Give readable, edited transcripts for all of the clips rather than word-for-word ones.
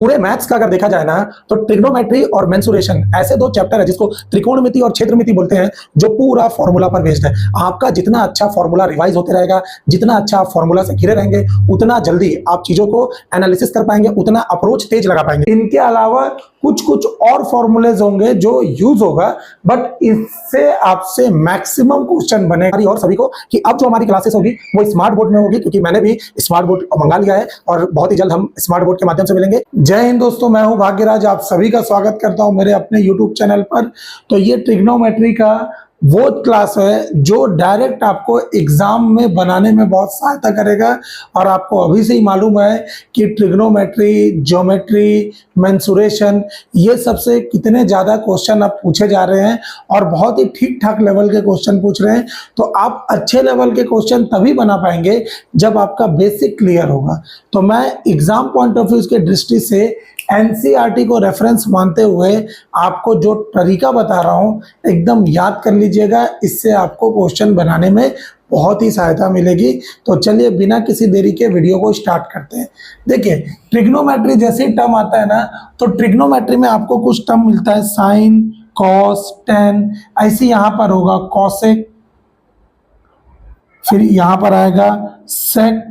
पूरे मैथ्स का अगर देखा जाए ना तो ट्रिग्नोमेट्री और मेंसुरेशन ऐसे दो चैप्टर है जिसको त्रिकोणमिति और क्षेत्रमिति बोलते हैं, जो पूरा फॉर्मूला पर बेस्ड है। आपका जितना अच्छा फॉर्मूला रिवाइज होते रहेगा, जितना अच्छा आप फॉर्मूला से घिरे रहेंगे, उतना जल्दी आप चीजों को एनालिसिस कर पाएंगे, उतना अप्रोच तेज लगा पाएंगे। इनके अलावा कुछ कुछ और फॉर्मूलेज होंगे जो यूज होगा, बट इससे आपसे मैक्सिमम क्वेश्चन बनेगा। और सभी को कि अब जो हमारी क्लासेस होगी वो स्मार्ट बोर्ड में होगी, क्योंकि मैंने भी स्मार्ट बोर्ड मंगा लिया है और बहुत ही जल्द हम स्मार्ट बोर्ड के माध्यम से मिलेंगे। जय हिंद दोस्तों, मैं हूं भाग्यराज, आप सभी का स्वागत करता हूं मेरे अपने YouTube चैनल पर। तो ये ट्रिग्नोमेट्री का वो क्लास है जो डायरेक्ट आपको एग्जाम में बनाने में बहुत सहायता करेगा। और आपको अभी से ही मालूम है कि ट्रिग्नोमेट्री, ज्योमेट्री, मेंसुरेशन, ये सबसे कितने ज़्यादा क्वेश्चन अब पूछे जा रहे हैं और बहुत ही ठीक ठाक लेवल के क्वेश्चन पूछ रहे हैं। तो आप अच्छे लेवल के क्वेश्चन तभी बना पाएंगे जब आपका बेसिक क्लियर होगा। तो मैं एग्जाम पॉइंट ऑफ व्यू के दृष्टि से एनसीईआरटी को रेफरेंस मानते हुए आपको जो तरीका बता रहा हूं एकदम याद कर लीजिएगा, इससे आपको क्वेश्चन बनाने में बहुत ही सहायता मिलेगी। तो चलिए बिना किसी देरी के वीडियो को स्टार्ट करते हैं। देखिए, ट्रिग्नोमेट्री जैसे ही टर्म आता है ना, तो ट्रिग्नोमेट्री में आपको कुछ टर्म मिलता है, साइन, कॉस, टेन, ऐसे यहाँ पर होगा कॉसेक, फिर यहाँ पर आएगा सेक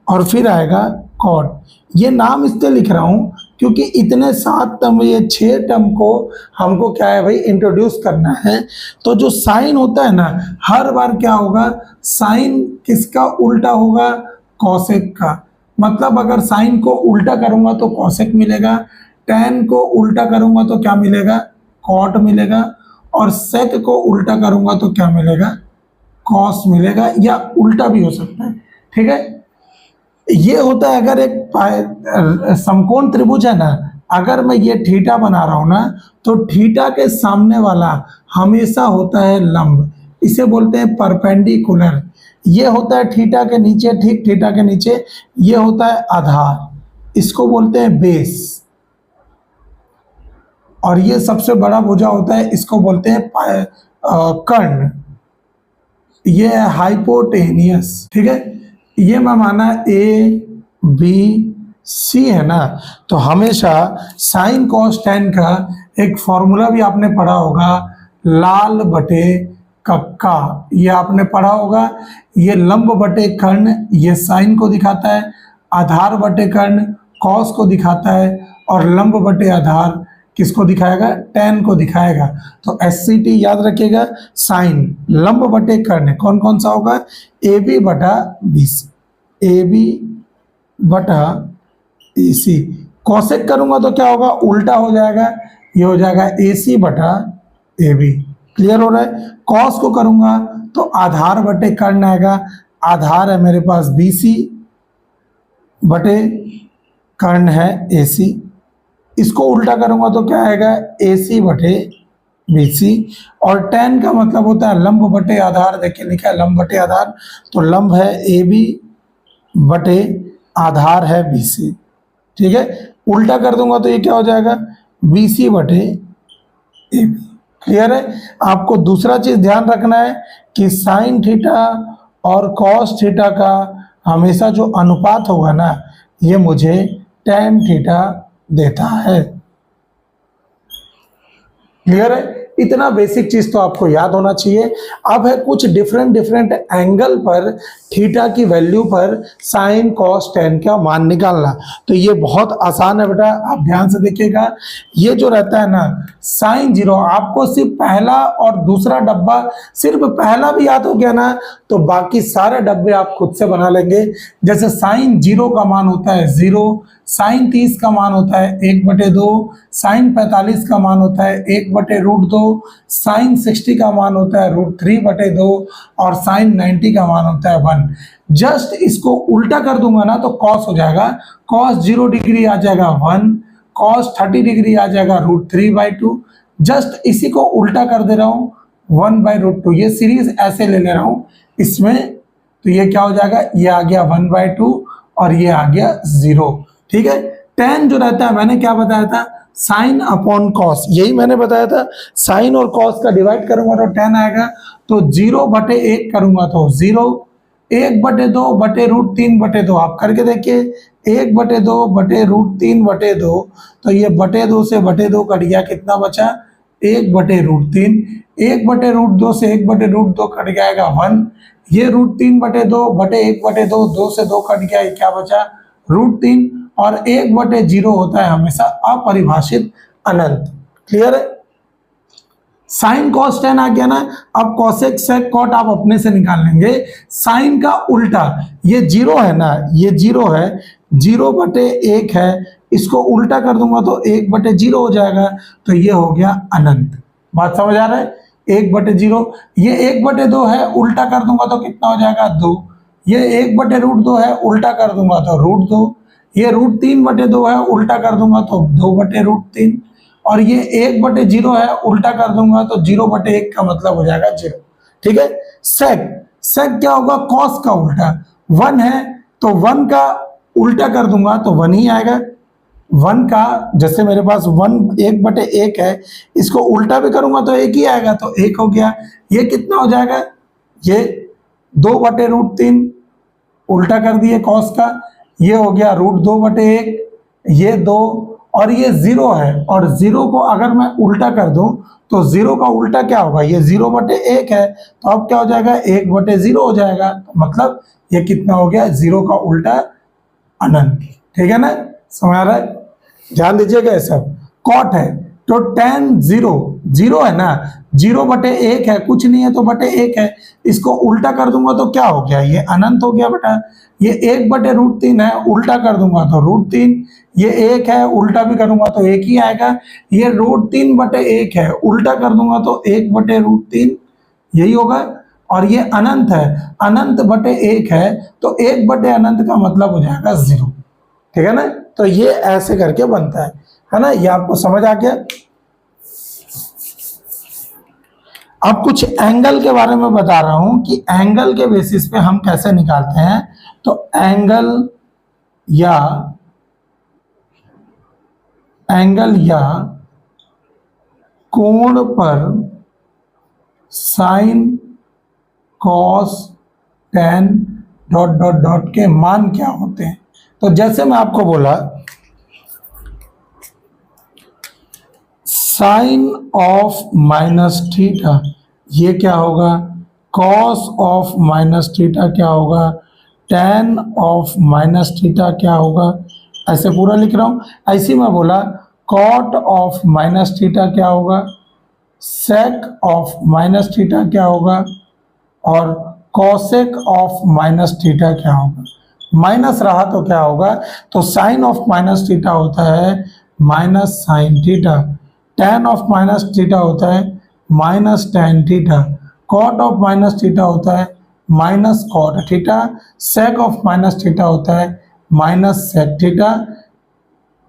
और फिर आएगा कॉट। ये नाम इसलिए लिख रहा हूं क्योंकि इतने 7 टर्म, ये 6 टर्म को हमको क्या है भाई इंट्रोड्यूस करना है। तो जो साइन होता है ना, हर बार क्या होगा, साइन किसका उल्टा होगा, कॉसेक का। मतलब अगर साइन को उल्टा करूंगा तो कॉसेक मिलेगा, टेन को उल्टा करूंगा तो क्या मिलेगा, कॉट मिलेगा, और सेक को उल्टा करूंगा तो क्या मिलेगा, कॉस मिलेगा, या उल्टा भी हो सकता है। ठीक है, ये होता है अगर एक समकोण त्रिभुज है ना, अगर मैं ये थीटा बना रहा हूं ना, तो थीटा के सामने वाला हमेशा होता है लंब, इसे बोलते हैं परपेंडिकुलर। ये होता है थीटा के नीचे, ठीक थीटा के नीचे ये होता है आधार, इसको बोलते हैं बेस। और ये सबसे बड़ा भुजा होता है, इसको बोलते हैं कर्ण, ये है हाइपोटेनियस। ठीक है, ये मैं माना ए बी सी है ना, तो हमेशा साइन कॉस टेन का एक फॉर्मूला भी आपने पढ़ा होगा, लाल बटे कक्का, ये आपने पढ़ा होगा। ये लंब बटे कर्ण ये साइन को दिखाता है, आधार बटे कर्ण कॉस को दिखाता है, और लंब बटे आधार किसको दिखाएगा, टेन को दिखाएगा। तो एससीटी याद रखिएगा, साइन लंब बटे कर्ण कौन कौन सा होगा, ए बी बटा बी सी, ए बी बटा ए सी। कॉसेक करूंगा तो क्या होगा, उल्टा हो जाएगा, ये हो जाएगा ए सी बटा ए बी। क्लियर हो रहा है। कॉस को करूंगा तो आधार बटे कर्ण आएगा, आधार है मेरे पास बी सी बटे कर्ण है ए सी। इसको उल्टा करूंगा तो क्या आएगा, ए सी बटे बी सी। और टेन का मतलब होता है लंब बटे आधार, देखिए लिखा है लंब बटे आधार, तो लंब है ए बी बटे आधार है बी सी। ठीक है, उल्टा कर दूंगा तो ये क्या हो जाएगा, बी सी बटे ए बी। क्लियर है। आपको दूसरा चीज ध्यान रखना है कि साइन थीटा और कॉस थीटा का हमेशा जो अनुपात होगा ना, ये मुझे टेन थीटा देता है। क्लियर है। इतना बेसिक चीज तो आपको याद होना चाहिए। अब है कुछ डिफरेंट एंगल पर थीटा की वैल्यू पर साइन कॉस टेन का मान निकालना। तो ये बहुत आसान है बेटा, आप ध्यान से देखिएगा। ये जो रहता है ना साइन जीरो, आपको सिर्फ पहला और दूसरा डब्बा, सिर्फ पहला भी याद हो गया ना तो बाकी सारे डब्बे आप खुद से बना लेंगे। जैसे साइन जीरो का मान होता है 0, साइन 30 का मान होता है 1/2, साइन 45 का मान होता है 1/√2, साइन 60 का मान होता है √3/2, और साइन 90 का मान होता है 1। जस्ट इसको उल्टा कर दूंगा ना तो कॉस हो जाएगा, कॉस 0 डिग्री आ जाएगा 1, कॉस 30 डिग्री आ जाएगा √3/2। जस्ट इसी को उल्टा कर दे रहा हूँ 1/√2। ये सीरीज ऐसे ले रहा हूँ इसमें, तो ये क्या हो जाएगा, ये आ गया 1/2 और ये आ गया 0। ठीक है। टेन जो रहता है, मैंने क्या बताया था, साइन अपॉन कॉस, यही मैंने बताया था। साइन और कॉस का डिवाइड करूंगा तो टेन आएगा, तो 0/1 करूंगा तो 0, 1/2/√3/2 आप करके देखिए। 1/2/√3/2, तो ये /2 से /2 कट गया, कितना बचा 1/√3। 1/√2 से 1/√2 कट जाएगा 1। ये √3/2/1/2, 2 से 2 कट गया, ये क्या बचा √3। और 1/0 होता है हमेशा अपरिभाषित अनंत। क्लियर है। साइन कॉस टेन आ गया ना। अब कॉसेक सेक कॉट आप अपने से निकाल लेंगे। साइन का उल्टा, ये 0 है ना, ये 0 है, 0/1 है, इसको उल्टा कर दूंगा तो 1/0 हो जाएगा, तो ये हो गया अनंत। बात समझ आ रहा है। 1/0, ये 1/2 है, उल्टा कर दूंगा तो कितना हो जाएगा 2। ये 1/√2 है, उल्टा कर दूंगा तो √2। ये √3/2 है, उल्टा कर दूंगा तो 2/√3। और ये 1/0 है, उल्टा कर दूंगा तो 0/1 का मतलब हो जाएगा 0। ठीक है। सेक, सेक क्या होगा, कॉस का उल्टा। 1 है तो 1 का उल्टा कर दूंगा तो 1 ही आएगा। 1 का, जैसे मेरे पास 1/1 है, इसको उल्टा भी करूंगा तो 1 ही आएगा, तो 1 हो गया। ये कितना हो जाएगा, ये 2/√3, उल्टा कर दिए कॉस का, ये हो गया √2/1, ये 2, और ये 0 है, और 0 को अगर मैं उल्टा कर दूं तो 0 का उल्टा क्या होगा, ये 0/1 है, तो अब क्या हो जाएगा 1/0 हो जाएगा। तो मतलब ये कितना हो गया, 0 का उल्टा अनंत। ठीक है ना, समझ आ रहा है। ध्यान दीजिएगा, ये सब कॉट है तो tan 0, 0 है ना, 0/1 है, कुछ नहीं है तो /1 है, इसको उल्टा कर दूंगा तो क्या हो गया, ये अनंत हो गया बेटा। ये 1/√3 है, उल्टा कर दूंगा तो √3। ये 1 है, उल्टा भी करूंगा तो 1 ही आएगा। ये √3/1 है, उल्टा कर दूंगा तो 1/√3, यही होगा। और ये अनंत है, अनंत/1 है, तो 1/अनंत का मतलब हो जाएगा 0। ठीक है ना। तो ये ऐसे करके बनता है ना। ये आपको समझ आ गया। अब कुछ एंगल के बारे में बता रहा हूं कि एंगल के बेसिस पे हम कैसे निकालते हैं। तो एंगल या कोण पर sine cos tan dot dot dot के मान क्या होते हैं। तो जैसे मैं आपको बोला, साइन ऑफ -θ ये क्या होगा, कॉस ऑफ -θ क्या होगा, टेन ऑफ -θ क्या होगा, ऐसे पूरा लिख रहा हूं। ऐसे मैं बोला कॉट ऑफ -θ क्या होगा, सेक ऑफ -θ क्या होगा, और कॉसेक ऑफ -θ क्या होगा। माइनस रहा तो क्या होगा, तो साइन ऑफ -θ होता है -sin θ, tan ऑफ -θ होता है -tan θ, cot ऑफ -θ होता है -cot θ, sec ऑफ -θ होता है -sec θ।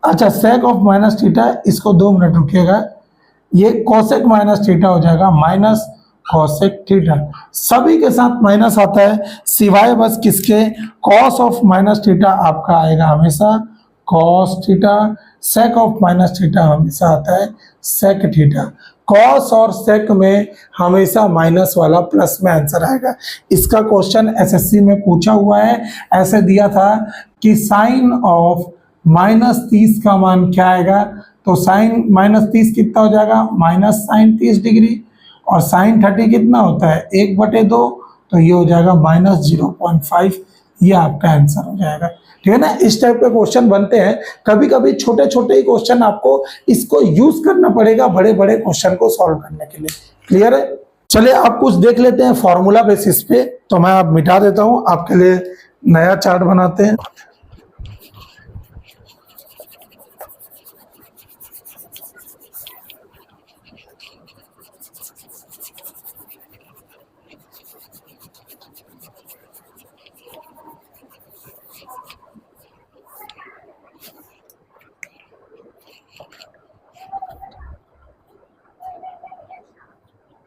अच्छा, sec ऑफ -θ, इसको 2 मिनट रुकिएगा, ये cosec -θ हो जाएगा cosec थीटा। सभी के साथ माइनस आता है, सिवाय बस किसके, cos ऑफ -θ आपका आएगा हमेशा cos थीटा, sec ऑफ -θ हमेशा आता है sec थीटा। cos और sec में हमेशा माइनस वाला प्लस में आंसर आएगा। इसका क्वेश्चन एसएससी में पूछा हुआ है, ऐसे दिया था कि साइन ऑफ -30 का मान क्या आएगा। तो साइन -30 कितना हो जाएगा, -sin 30 डिग्री, और साइन 30 कितना होता है 1/2, तो ये हो जाएगा -0.5। ये आपका आंसर हो जाएगा। ठीक है ना। इस टाइप के क्वेश्चन बनते हैं। कभी कभी छोटे छोटे ही क्वेश्चन आपको इसको यूज करना पड़ेगा बड़े बड़े क्वेश्चन को सॉल्व करने के लिए। क्लियर है। चलिए आप कुछ देख लेते हैं फॉर्मूला बेसिस पे। तो मैं आप मिटा देता हूं, आपके लिए नया चार्ट बनाते हैं।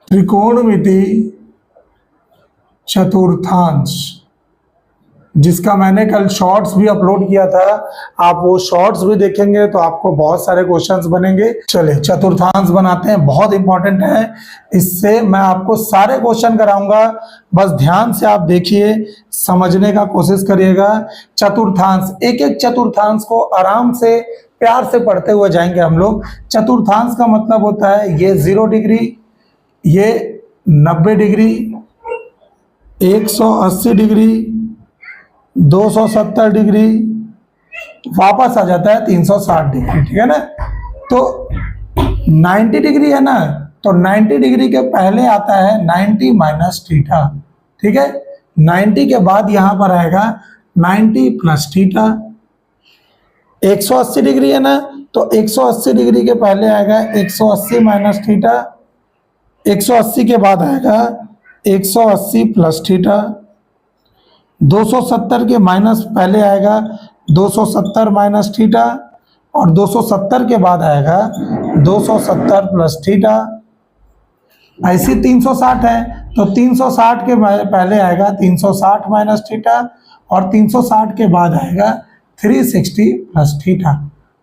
त्रिकोणमिति चतुर्थांश जिसका मैंने कल शॉर्ट्स भी अपलोड किया था, आप वो शॉर्ट्स भी देखेंगे तो आपको बहुत सारे क्वेश्चंस बनेंगे। चलिए चतुर्थांश बनाते हैं, बहुत इंपॉर्टेंट है, इससे मैं आपको सारे क्वेश्चन कराऊंगा, बस ध्यान से आप देखिए, समझने का कोशिश करिएगा। चतुर्थांश, एक एक चतुर्थांश को आराम से प्यार से पढ़ते हुए जाएंगे हम लोग। चतुर्थांश का मतलब होता है ये 0 डिग्री, ये 90 डिग्री, 180 डिग्री, 270 डिग्री, वापस आ जाता है 360 डिग्री, ठीक है ना। तो 90 डिग्री है ना, तो 90 डिग्री के पहले आता है 90 माइनस थीटा, ठीक है। 90 के बाद यहां पर आएगा 90 प्लस थीटा। 180 डिग्री है ना, तो 180 डिग्री के पहले आएगा 180 माइनस थीटा, 180 के बाद आएगा 180 प्लस थीटा। 270 के माइनस पहले आएगा 270 माइनस थीटा, और 270 के बाद आएगा 270 प्लस थीटा। ऐसी 360 है, तो 360 के पहले आएगा 360 माइनस थीटा, और 360 के बाद आएगा 360 प्लस थीटा।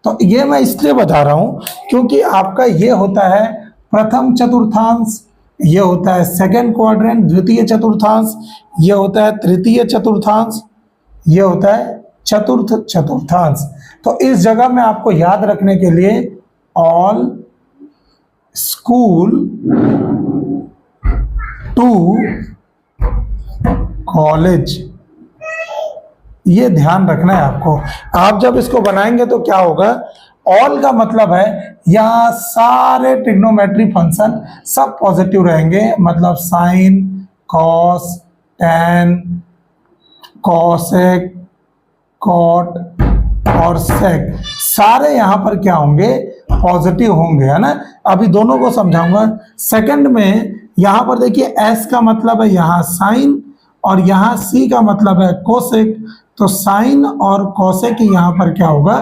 तो ये मैं इसलिए बता रहा हूं क्योंकि आपका ये होता है प्रथम चतुर्थांश, ये होता है सेकंड क्वाड्रेंट द्वितीय चतुर्थांश, ये होता है तृतीय चतुर्थांश, ये होता है चतुर्थ चतुर्थांश। तो इस जगह में आपको याद रखने के लिए ऑल स्कूल टू कॉलेज, ये ध्यान रखना है आपको। आप जब इसको बनाएंगे तो क्या होगा, ऑल का मतलब है यहाँ सारे ट्रिग्नोमेट्री फंक्शन सब पॉजिटिव रहेंगे, मतलब sine, cos, tan, cosec, cot और सेक, सारे यहाँ पर क्या होंगे, पॉजिटिव होंगे, है ना। अभी दोनों को समझाऊंगा। सेकंड में यहाँ पर देखिए एस का मतलब है यहाँ साइन, और यहाँ सी का मतलब है कोसेक, तो साइन और कोसेक यहाँ पर क्या होगा,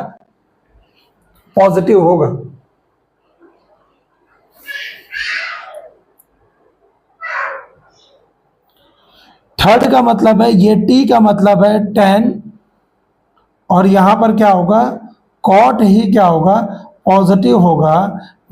पॉजिटिव होगा। थर्ड का मतलब है ये टी का मतलब है टेन, और यहां पर क्या होगा, कॉट ही क्या होगा, पॉजिटिव होगा,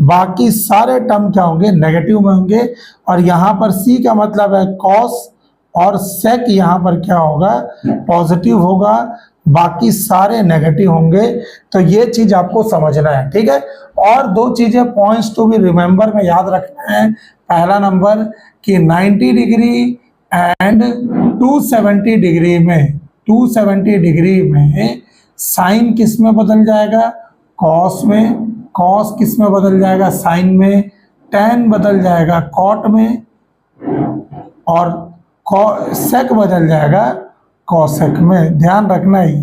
बाकी सारे टर्म क्या होंगे, नेगेटिव में होंगे। और यहां पर सी का मतलब है कॉस, और सेक यहां पर क्या होगा, पॉजिटिव होगा, बाकी सारे नेगेटिव होंगे। तो ये चीज आपको समझना है, ठीक है। और दो चीजें पॉइंट्स टू बी रिमेंबर में याद रखना है। पहला नंबर कि 90 डिग्री एंड 270 डिग्री में, 270 डिग्री में साइन किस में बदल जाएगा, कॉस में, कॉस किस में बदल जाएगा, साइन में, टैन बदल जाएगा कॉट में, और सेक बदल जाएगा कॉसेक में। ध्यान रखना ही,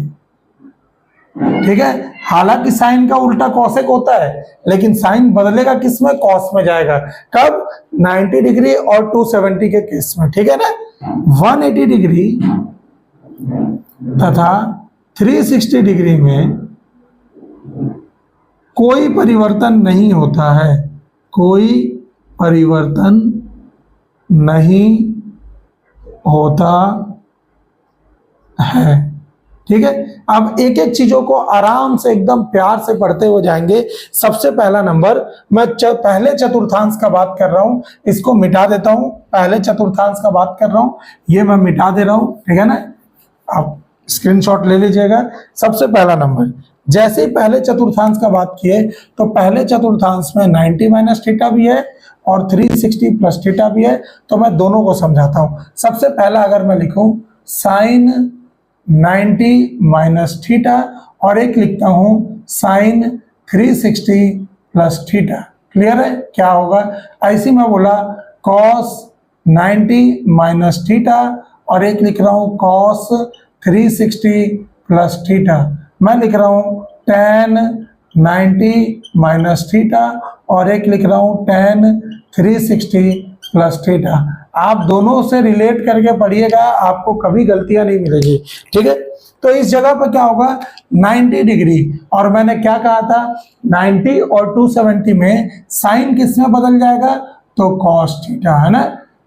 ठीक है। हालांकि साइन का उल्टा कॉसेक होता है, लेकिन साइन बदलेगा किस में, कॉस में जाएगा। कब, 90 डिग्री और 270 के केस में, ठीक है ना। 180 डिग्री तथा 360 डिग्री में कोई परिवर्तन नहीं होता है, कोई परिवर्तन नहीं होता है, ठीक है। अब एक एक चीजों को आराम से एकदम प्यार से पढ़ते हुए जाएंगे। सबसे पहला नंबर, मैं पहले चतुर्थांश का बात कर रहा हूं, इसको मिटा देता हूं। पहले चतुर्थांश का बात कर रहा हूं, ये मैं मिटा दे रहा हूं, ठीक है ना। आप स्क्रीनशॉट ले लीजिएगा। सबसे पहला नंबर, जैसे ही पहले चतुर्थांश का बात किए तो पहले चतुर्थांश में 90 माइनस थीटा भी है और 360 प्लस थीटा भी है। तो मैं दोनों को समझाता हूं। सबसे पहला अगर मैं लिखूं साइन 90 माइनस थीटा, और एक लिखता हूं साइन 360 प्लस थीटा, क्लियर है क्या होगा। ऐसे मैं बोला कॉस 90 माइनस थीटा, और एक लिख रहा हूं कॉस 360 प्लस थीटा। मैं लिख रहा हूं tan 90 माइनस थीटा, और एक लिख रहा हूं tan 360 प्लस थीटा। आप दोनों से रिलेट करके पढ़िएगा, आपको कभी गलतियां नहीं मिलेगी, ठीक है। तो इस जगह पर क्या होगा, 90 डिग्री, और मैंने क्या कहा था, 90 और 270 में साइन किस में बदल जाएगा, तो cos थीटा, है ना।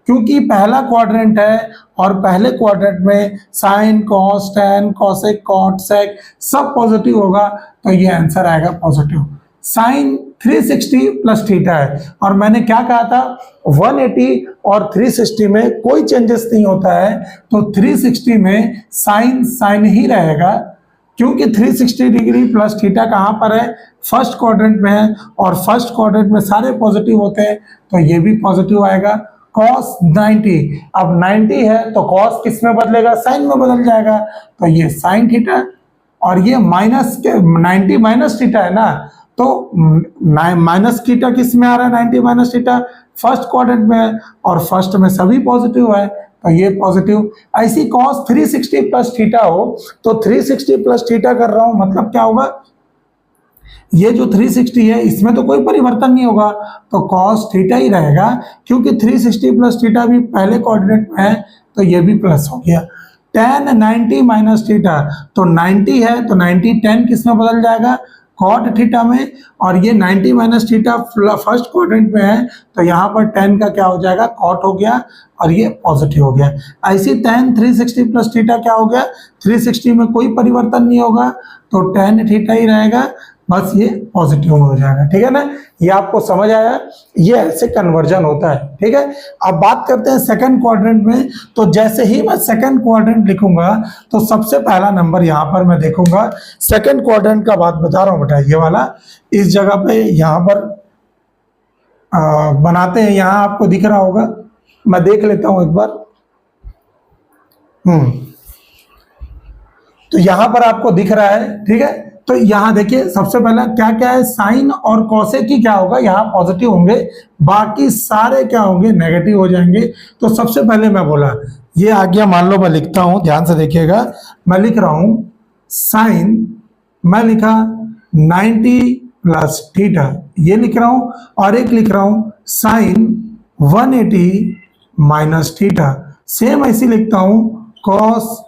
क्योंकि पहला क्वाड्रेंट है और पहले क्वाड्रेंट में sine, cos, tan, cosec, cot, sec सब पॉजिटिव होगा, तो ये आंसर आएगा पॉजिटिव। साइन 360 प्लस थीटा है और मैंने क्या कहा था 180 और 360 में कोई चेंजेस नहीं होता है, तो 360 में साइन साइन ही रहेगा, क्योंकि 360 डिग्री प्लस थीटा कहाँ पर है, फर्स्ट क्वाड्रेंट में है और फर्स्ट क्वाड्रेंट में सारे पॉजिटिव होते हैं, तो ये भी पॉजिटिव आएगा। कॉस 90, अब 90 है तो कॉस किस में बदलेगा, साइन में बदल जाएगा, तो ये साइन थीटा, और ये माइनस के 90 माइनस थीटा है ना, तो माइनस थीटा किस में आ रहा है, 90 माइनस थीटा फर्स्ट क्वाड्रेंट में है और फर्स्ट में सभी पॉजिटिव है, तो ये पॉजिटिव। ऐसी कॉस 360 प्लस थीटा हो तो 360 प्लस थीटा कर रहा हूं, मतलब क्या होगा, ये जो 360 है इसमें तो कोई परिवर्तन नहीं होगा, तो कॉस थीटा ही रहेगा, क्योंकि 360 प्लस थीटा भी पहले कोऑर्डिनेट में है, तो ये भी प्लस हो गया। tan 90 माइनस थीटा, तो 90 है तो 90 tan किस में बदल जाएगा, कॉट थीटा में, और ये 90 माइनस थीटा फर्स्ट क्वाड्रेंट में है, तो यहाँ पर tan का क्या हो जाएगा, कॉट हो गया और ये पॉजिटिव हो गया। ऐसी tan 360 प्लस थीटा क्या हो गया, 360 में कोई परिवर्तन नहीं होगा, तो tan थीटा ही रहेगा, बस ये पॉजिटिव में हो जाएगा। ठीक है ना, ये आपको समझ आया, ये ऐसे कन्वर्जन होता है। ठीक है, अब बात करते हैं सेकंड क्वाड्रेंट में। तो जैसे ही मैं सेकंड क्वाड्रेंट लिखूंगा तो सबसे पहला नंबर यहाँ पर मैं देखूंगा, सेकंड क्वाड्रेंट का बात बता रहा हूँ बेटा, ये वाला इस जगह पे यहाँ पर बनाते हैं, यहाँ आपको दिख रहा होगा, मैं देख लेता हूँ एक बार। तो यहाँ पर आपको दिख रहा है, ठीक है, तो यहाँ देखिए सबसे पहला क्या क्या है, साइन और कोसेक की क्या होगा, यहाँ पॉजिटिव होंगे, बाकी सारे क्या होंगे, नेगेटिव हो जाएंगे। तो सबसे पहले मैं बोला ये आ गया, मान लो मैं लिखता हूं, ध्यान से देखिएगा, मैं लिख रहा हूं साइन, मैं लिखा 90 प्लस थीटा, ये लिख रहा हूं, और एक लिख रहा हूं साइन 180 माइनस थीटा, सेम ऐसी लिखता हूं कॉस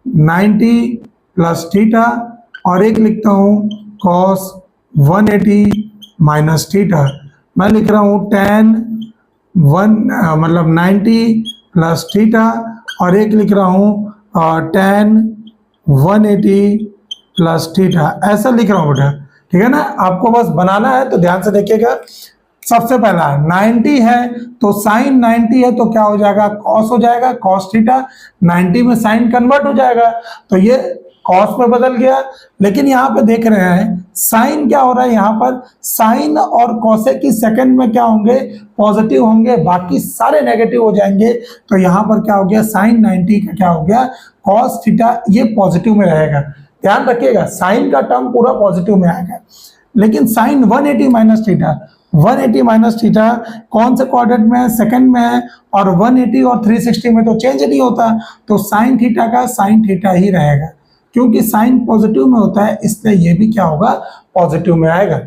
90 प्लस थीटा, और एक लिखता हूं कॉस 180 माइनस थीटा, मैं लिख रहा हूं tan 90 प्लस थीटा, और एक लिख रहा हूं tan 180 प्लस थीटा, ऐसा लिख रहा हूं बेटा। ठीक है ना, आपको बस बनाना है, तो ध्यान से देखिएगा। सबसे पहला 90 है तो साइन 90 है तो क्या हो जाएगा, कॉस हो जाएगा, कॉस थीटा, 90 में साइन कन्वर्ट हो जाएगा, तो ये कॉस में बदल गया। लेकिन यहाँ पे देख रहे हैं साइन क्या हो रहा है, यहाँ पर साइन और कोसेक की सेकंड में क्या होंगे, पॉजिटिव होंगे, बाकी सारे नेगेटिव हो जाएंगे, तो यहाँ पर क्या हो गया, साइन 90 का क्या हो गया, कॉस थीटा, ये पॉजिटिव में रहेगा। ध्यान रखिएगा, साइन का टर्म पूरा पॉजिटिव में आएगा। लेकिन sine 180 minus theta, 180 minus theta कौन से क्वाड्रेंट में है, सेकंड में है, और 180 और 360 में तो चेंज नहीं होता, तो साइन थीटा का साइन थीटा ही रहेगा, क्योंकि साइन पॉजिटिव में होता है, इसलिए ये भी क्या होगा, पॉजिटिव में आएगा।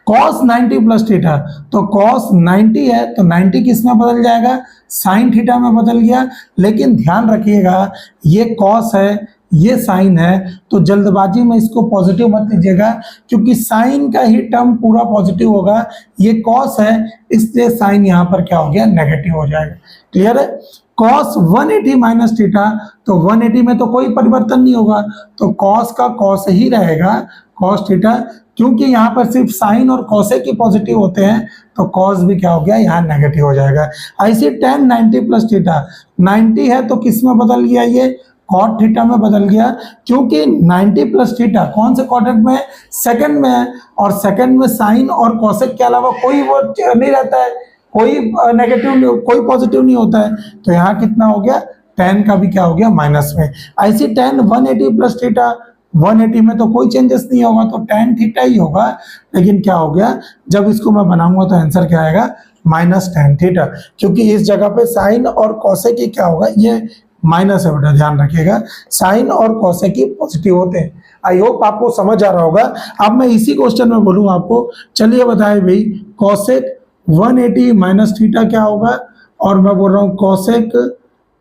cos 90 प्लस थीटा, तो cos 90 है तो 90 किस में बदल जाएगा, साइन थीटा में बदल गया। लेकिन ध्यान रखिएगा, ये cos है, ये साइन है, तो जल्दबाजी में इसको पॉजिटिव मत लीजिएगा, क्योंकि साइन का ही टर्म पूरा पॉजिटिव होगा, ये cos है, इसलिए साइन यहाँ पर क्या हो गया, नेगेटिव हो जाएगा। क्लियर है, cos 180 माइनस थीटा, तो 180 में तो कोई परिवर्तन नहीं होगा, तो cos का cos ही रहेगा, cos थीटा, क्योंकि यहाँ पर सिर्फ साइन और कोसेक ही पॉजिटिव होते हैं, तो cos भी क्या हो गया, यहाँ नेगेटिव हो जाएगा। ऐसे tan 90 प्लस थीटा, 90 है तो किस में बदल गया, ये कॉट थीटा में बदल गया, क्योंकि 90 प्लस थीटा कौन से क्वाड्रेंट में है, सेकंड में है, और सेकंड में साइन और कोसेक के अलावा कोई वो नहीं रहता है, कोई नेगेटिव, कोई पॉजिटिव नहीं होता है, तो यहाँ कितना हो गया, tan का भी क्या हो गया, माइनस में। ऐसी tan 180 प्लस थीटा, 180 में तो कोई चेंजेस नहीं होगा, तो tan थीटा ही होगा। लेकिन क्या हो गया, जब इसको मैं बनाऊंगा तो आंसर क्या आएगा, माइनस tan थीटा, क्योंकि इस जगह पे साइन और कोसेक की क्या होगा, ये माइनस है बेटा, ध्यान रखिएगा, साइन और कोसेक की पॉजिटिव होते हैं। आई होप आपको समझ आ रहा होगा। अब मैं इसी क्वेश्चन में बोलूँ आपको, चलिए बताए भाई, कोसेक 180 माइनस थीटा क्या होगा, और मैं बोल रहा हूँ cosec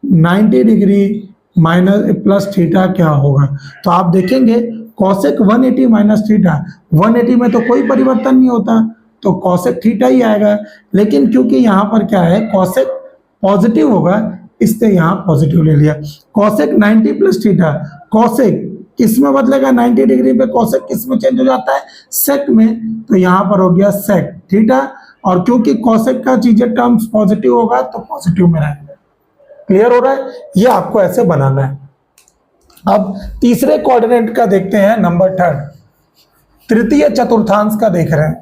90 degree minus plus theta क्या होगा। तो आप देखेंगे कोसेक 180 माइनस थीटा, 180 में तो कोई परिवर्तन नहीं होता, तो कोसेक थीटा ही आएगा। लेकिन क्योंकि यहाँ पर क्या है, कोसेक पॉजिटिव होगा, इससे यहाँ पॉजिटिव ले लिया। कॉसेक 90 प्लस थीटा, कॉसेक किस में बदलेगा, 90 डिग्री पे कॉसेक किस में चेंज हो जाता है, सेक में, तो यहाँ पर हो गया सेक थीटा। और क्योंकि कॉसेक का चीजें टर्म्स पॉजिटिव होगा तो पॉजिटिव में रहेगा। क्लियर हो रहा है, ये आपको ऐसे बनाना है। अब तीसरे क्वाड्रेंट का देखते हैं, नंबर थर्ड, तृतीय चतुर्थांश का देख रहे हैं।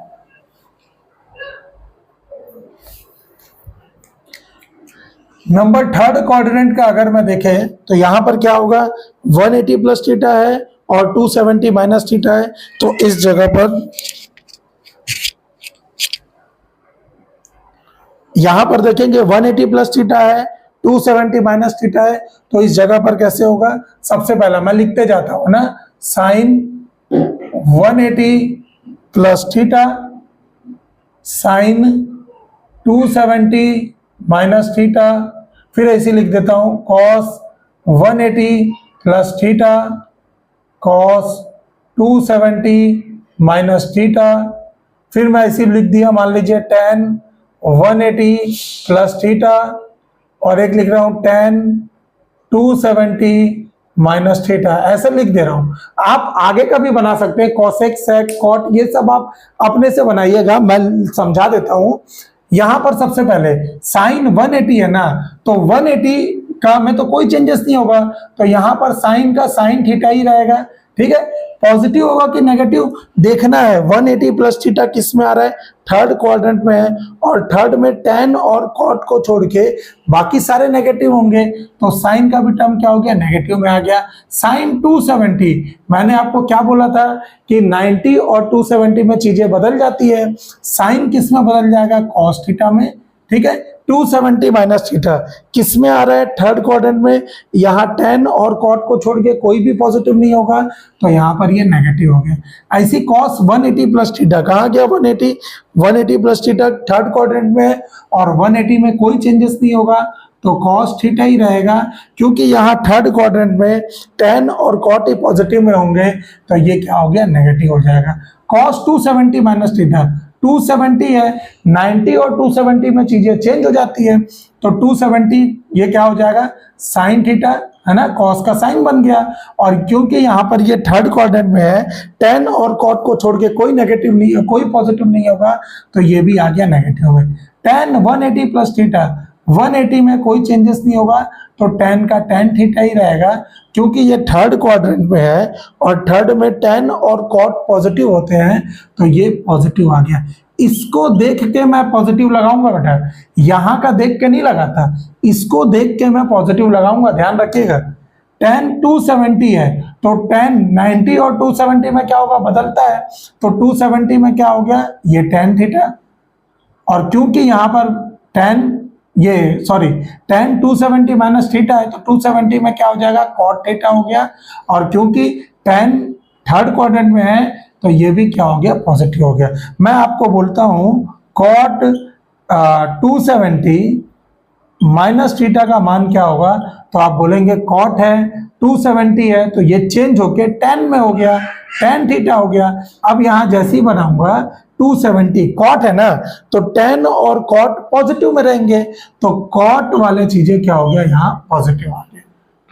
नंबर थर्ड क्वाड्रेंट का अगर मैं देखें तो यहां पर क्या होगा, 180 प्लस थीटा है और 270 माइनस थीटा है, तो इस जगह पर यहां पर देखेंगे 180 प्लस थीटा है, 270 माइनस थीटा है, तो इस जगह पर कैसे होगा, सबसे पहला मैं लिखते जाता हूं ना, sine 180 plus theta, sine 270 minus theta, फिर ऐसे लिख देता हूं cos 180 plus theta, cos 270 minus theta, फिर मैं ऐसे लिख दिया, मान लीजिए tan 180 प्लस थीटा, और एक लिख रहा हूं tan 270 माइनस थीटा, ऐसे लिख दे रहा हूं। आप आगे का भी बना सकते हैं, कॉसेक, सेक, कॉट, ये सब आप अपने से बनाइएगा, मैं समझा देता हूं। यहां पर सबसे पहले साइन 180 है ना, तो 180 का में तो कोई चेंजेस नहीं होगा, तो यहां पर साइन का साइन थीटा ही रहेगा। ठीक है, पॉजिटिव होगा कि नेगेटिव देखना है। 180 प्लस थीटा किस में आ रहा है, थर्ड क्वाड्रेंट में है, और थर्ड में tan और cot को छोड़ के बाकी सारे नेगेटिव होंगे, तो साइन का भी टर्म क्या हो गया, नेगेटिव में आ गया। साइन 270, मैंने आपको क्या बोला था कि 90 और 270 में चीजें बदल जाती है, साइन किस में बदल जाएगा, cos थीटा में। ठीक है, 270 माइनस थीटा किस में आ रहा है, थर्ड क्वाड्रेंट में, यहाँ tan और cot को छोड़ के कोई भी पॉजिटिव नहीं होगा, तो यहाँ पर ये नेगेटिव हो गया। ऐसी cos 180 प्लस थीटा कहाँ गया, 180 प्लस थीटा थर्ड क्वाड्रेंट में है, और 180 में कोई चेंजेस नहीं होगा, तो cos थीटा ही रहेगा, क्योंकि यहाँ थर्ड क्वाड्रेंट में tan और cot ही पॉजिटिव में होंगे, तो ये क्या हो गया, नेगेटिव हो जाएगा। cos 270 माइनस थीटा, 270 है, 90 और 270 में चीजें चेंज हो जाती है, तो 270 ये क्या हो जाएगा, साइन थीटा है ना, कॉस का साइन बन गया। और क्योंकि यहाँ पर ये थर्ड क्वाड्रेंट में है, tan और cot को छोड़ के कोई नेगेटिव नहीं, कोई पॉजिटिव नहीं होगा, तो ये भी आ गया नेगेटिव में। tan 180 प्लस थीटा, 180 में कोई चेंजेस नहीं होगा, तो tan का tan थीटा ही रहेगा, क्योंकि ये थर्ड क्वाड्रेंट में है और थर्ड में tan और cot पॉजिटिव होते हैं, तो ये पॉजिटिव आ गया। इसको देख के मैं पॉजिटिव लगाऊंगा बेटा, यहां का देख के नहीं लगाता, इसको देख के मैं पॉजिटिव लगाऊंगा, ध्यान रखिएगा। tan 270 है, तो tan 90 और 270 में क्या होगा, बदलता है, तो 270 में क्या हो गया, ये tan थीटा, और क्योंकि यहां पर tan 270 माइनस थीटा है, तो 270 में क्या हो जाएगा, cot थीटा हो गया, और क्योंकि tan थर्ड क्वाड्रेंट में है, तो ये भी क्या हो गया, पॉजिटिव हो गया। मैं आपको बोलता हूं cot 270 माइनस थीटा का मान क्या होगा, तो आप बोलेंगे cot है 270 है, तो ये चेंज होके tan में हो गया, tan थीटा हो गया। अब यहां जैसे ही बनाऊंगा 270 cot है ना, तो tan और cot पॉजिटिव में रहेंगे, तो cot वाले चीजें क्या हो गया, यहाँ पॉजिटिव आ गया।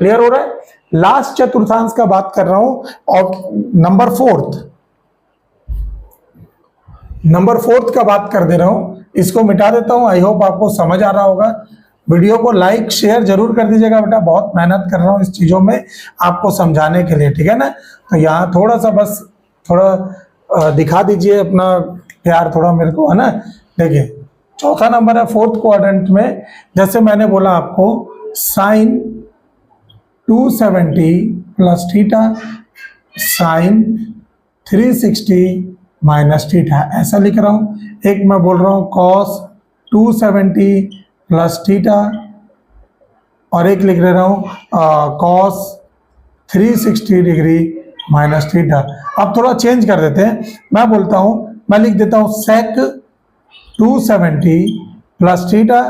क्लियर हो रहा है। लास्ट चतुर्थांश का बात कर रहा हूं, और नंबर फोर्थ का बात कर दे रहा हूं, इसको मिटा देता हूं। आई होप आपको समझ आ रहा होगा। वीडियो को लाइक शेयर जरूर कर दीजिएगा बेटा, बहुत मेहनत कर रहा हूं इस चीजों में आपको समझाने के लिए, ठीक है ना। तो यहाँ थोड़ा सा बस थोड़ा दिखा दीजिए अपना प्यार थोड़ा मेरे को, है ना। देखिए चौथा नंबर है फोर्थ क्वाड्रेंट में, जैसे मैंने बोला आपको sine 270 plus theta, sine 360 minus theta, ऐसा लिख रहा हूं। एक मैं बोल रहा हूं cos 270 प्लस थीटा, और एक लिख रहा हूं cos 360 डिग्री माइनस थीटा। अब थोड़ा चेंज कर देते हैं, मैं बोलता हूं, मैं लिख देता हूं sec 270 प्लस थीटा,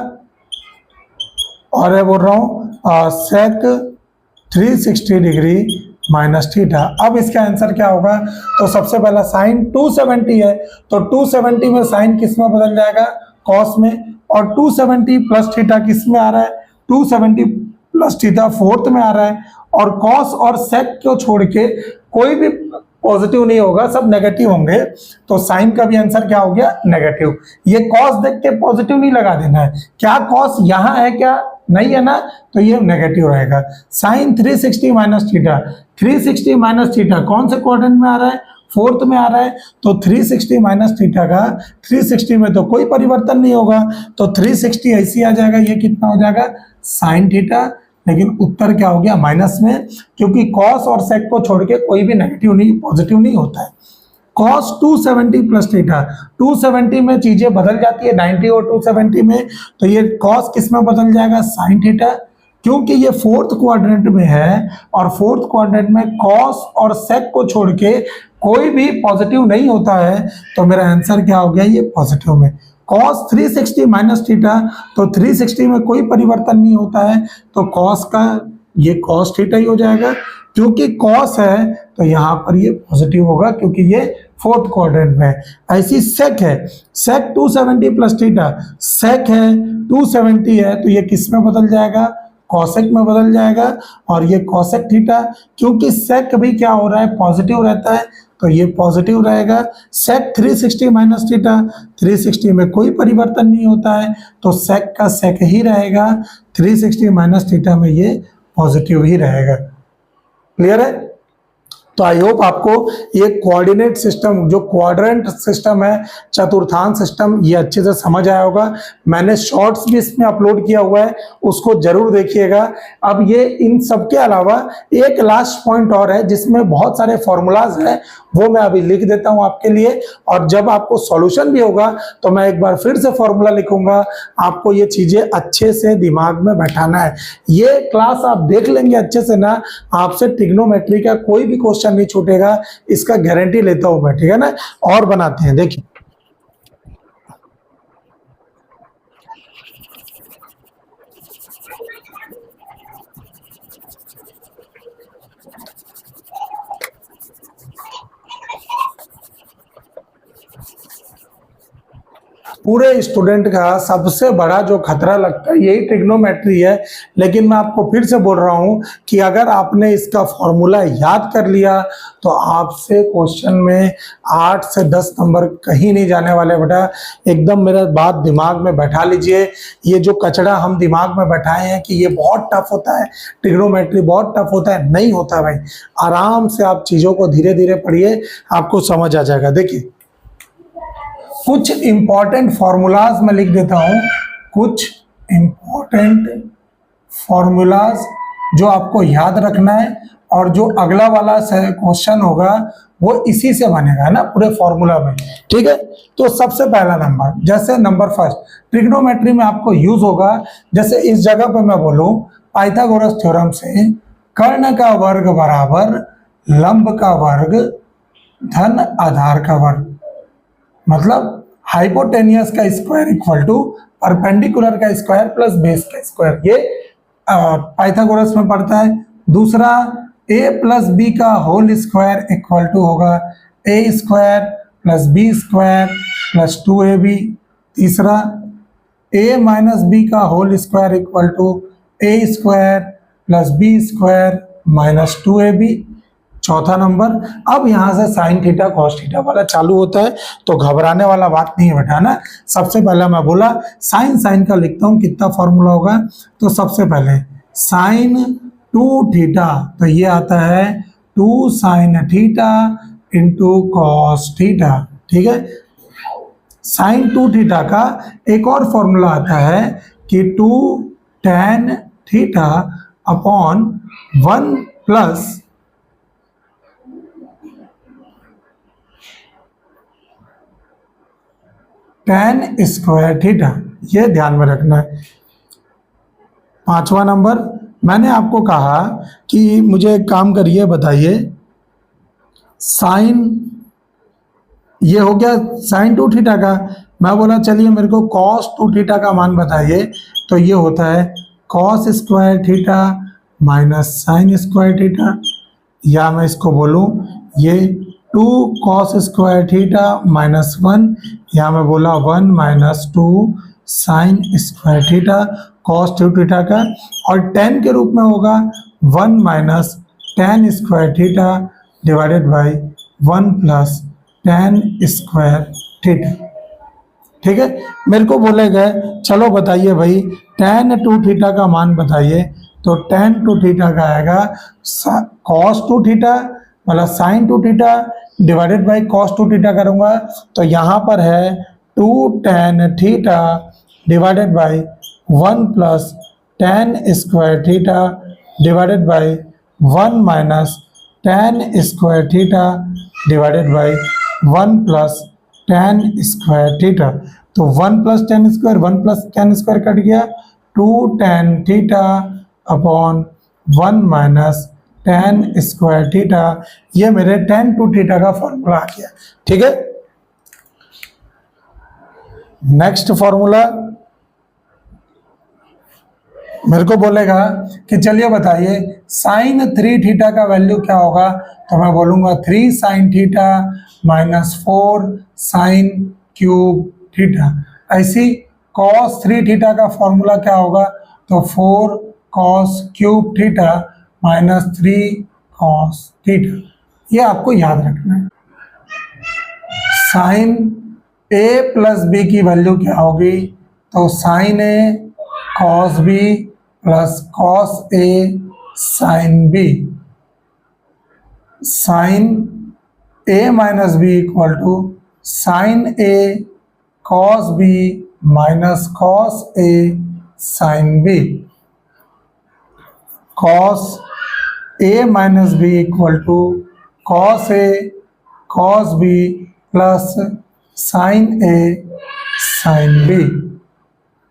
और मैं बोल रहा हूं sec 360 डिग्री माइनस थीटा। अब इसका आंसर क्या होगा, तो सबसे पहला साइन 270 है, तो 270 में साइन किस में बदल जाएगा, कॉस में, और 270 प्लस थीटा किस में आ रहा है, 270 प्लस थीटा फोर्थ में आ रहा है, और कॉस और सेक को छोड़ के कोई भी पॉजिटिव नहीं होगा, सब नेगेटिव होंगे, तो साइन का भी आंसर क्या हो गया, नेगेटिव। ये कॉस देख के पॉजिटिव नहीं लगा देना है, क्या कॉस यहां है क्या, नहीं है ना, तो ये नेगेटिव रहेगा। Sine 360 minus theta, 360 minus theta कौन से क्वाड्रेंट में आ रहा है, फोर्थ में आ रहा है, तो 360 माइनस थीटा का 360 में तो कोई परिवर्तन नहीं होगा, तो 360 ऐसी आ जाएगा, ये कितना हो जाएगा साइन थीटा, लेकिन उत्तर क्या हो गया माइनस में, क्योंकि कॉस और सेक को छोड़ के कोई भी नेगेटिव नहीं पॉजिटिव नहीं होता है। कॉस 270 प्लस थीटा, 270 में चीजें बदल जाती है 90 और 270 में, तो ये कॉस किस में बदल जाएगा साइन थीटा, क्योंकि ये फोर्थ क्वाड्रेंट में है, और फोर्थ क्वाड्रेंट में कॉस और सेक को छोड़ के कोई भी पॉजिटिव नहीं होता है, तो मेरा आंसर क्या हो गया ये पॉजिटिव में। कॉस 360 माइनस थीटा, तो 360 में कोई परिवर्तन नहीं होता है, तो कॉस का ये कॉस थीटा ही हो जाएगा, क्योंकि कॉस है तो यहाँ पर ये पॉजिटिव होगा, क्योंकि ये फोर्थ क्वाड्रेंट में है। ऐसी सेक है, सेक 270 प्लस थीटा, सेक है 270 है, तो ये किस में बदल जाएगा, कॉसेक में बदल जाएगा, और ये कॉसेक थीटा, क्योंकि सेक भी क्या हो रहा है पॉजिटिव रहता है, तो ये पॉजिटिव रहेगा। सेक 360 माइनस थीटा, 360 में कोई परिवर्तन नहीं होता है, तो सेक का सेक ही रहेगा, 360 माइनस थीटा में ये पॉजिटिव ही रहेगा। क्लियर है? तो आई होप आपको ये कोऑर्डिनेट सिस्टम जो क्वाड्रेंट सिस्टम है, चतुर्थांश सिस्टम, ये अच्छे से समझ आया होगा। मैंने शॉर्ट्स भी इसमें अपलोड किया हुआ है, उसको जरूर देखिएगा। अब ये इन सब के अलावा एक लास्ट पॉइंट और है जिसमें बहुत सारे फॉर्मूलाज हैं, वो मैं अभी लिख देता हूं आपके लिए, और जब आपको सॉल्यूशन भी होगा तो मैं एक बार फिर से फॉर्मूला लिखूंगा। आपको ये चीजें अच्छे से दिमाग में बैठाना है। ये क्लास आप देख लेंगे अच्छे से ना, आपसे ट्रिग्नोमेट्री का कोई भी क्वेश्चन नहीं छूटेगा, इसका गारंटी लेता हूं मैं, ठीक है ना। और बनाते हैं, देखिए पूरे स्टूडेंट का सबसे बड़ा जो खतरा लगता है यही ट्रिग्नोमेट्री है। लेकिन मैं आपको फिर से बोल रहा हूं कि अगर आपने इसका फॉर्मूला याद कर लिया तो आपसे क्वेश्चन में 8 से 10 नंबर कहीं नहीं जाने वाले बेटा। एकदम मेरा बात दिमाग में बैठा लीजिए। ये जो कचड़ा हम दिमाग में बैठाए हैं कि ये बहुत टफ होता है, ट्रिग्नोमेट्री बहुत टफ होता है, नहीं होता भाई। आराम से आप चीज़ों को धीरे धीरे पढ़िए, आपको समझ आ जाएगा। देखिए कुछ इंपॉर्टेंट फॉर्मूलाज मैं लिख देता हूं, कुछ इंपॉर्टेंट फॉर्मूलाज जो आपको याद रखना है, और जो अगला वाला क्वेश्चन होगा वो इसी से बनेगा ना, पूरे फॉर्मूला में, ठीक है। तो सबसे पहला नंबर, जैसे नंबर फर्स्ट ट्रिग्नोमेट्री में आपको यूज होगा, जैसे इस जगह पे मैं बोलूं पाइथागोरस थ्योरम से कर्ण का वर्ग बराबर लंब का वर्ग धन आधार का वर्ग, मतलब हाइपोटेनियस का स्क्वायर इक्वल टू परपेंडिकुलर का स्क्वायर प्लस बेस का स्क्वायर, ये पाइथागोरस में पड़ता है। दूसरा a प्लस बी का होल स्क्वायर इक्वल टू होगा a square plus B square plus 2ab। तीसरा a माइनस बी का whole square equal to a square plus B square minus 2ab। चौथा नंबर, अब यहां से साइन थीटा कॉस थीटा वाला चालू होता है, तो घबराने वाला बात नहीं है बेटा ना। सबसे पहले मैं बोला साइन का लिखता हूं, कितना फॉर्मूला होगा, तो सबसे पहले साइन 2 थीटा, तो ये आता है 2 sine theta into cos theta, ठीक है। साइन 2 थीटा का एक और फॉर्मूला आता है कि 2 tan theta upon 1 plus tan square theta, ये ध्यान में रखना है। पांचवा नंबर, मैंने आपको कहा कि मुझे एक काम करिए, बताइए साइन, ये हो गया साइन 2 थीटा का। मैं बोला चलिए मेरे को कॉस 2 थीटा का मान बताइए, तो ये होता है cos square theta minus sine square theta, या मैं इसको बोलूं ये 2 कॉस स्क्वायर थीटा माइनस 1, यहाँ मैं बोला 1 minus 2 sine square theta cos theta का, और tan के रूप में होगा 1 minus tan square theta divided by 1 plus tan square theta. ठीक है, मेरे को बोले गए चलो बताइए भाई tan 2 थीटा का मान बताइए, तो tan 2 थीटा का आएगा cos 2 थीटा मतलब sin 2 theta divided by cos 2 theta करूंगा, तो यहाँ पर है 2 tan theta divided by 1 plus tan square theta divided by 1 minus tan square theta divided by 1 plus tan square theta. तो 1 plus tan square 1 plus tan square cut गया, 2 tan theta upon 1 minus tan square theta, ये मेरे tan 2 theta का formula आ गया। ठीक है, next formula मेरे को बोलेगा कि चलिए बताइए साइन 3 थीटा का वैल्यू क्या होगा, तो मैं बोलूंगा 3 sine theta minus 4 sine cube theta. ऐसी कॉस 3 थीटा का फॉर्मूला क्या होगा, तो 4 cos cube theta minus 3 cos theta. ये आपको याद रखना है। साइन ए प्लस बी की वैल्यू क्या होगी, तो sine A cos B plus cos A sine B. Sine A minus B equal to sine A cos B minus cos A sine B. Cos A minus B equal to cos A cos B plus sine A sine B.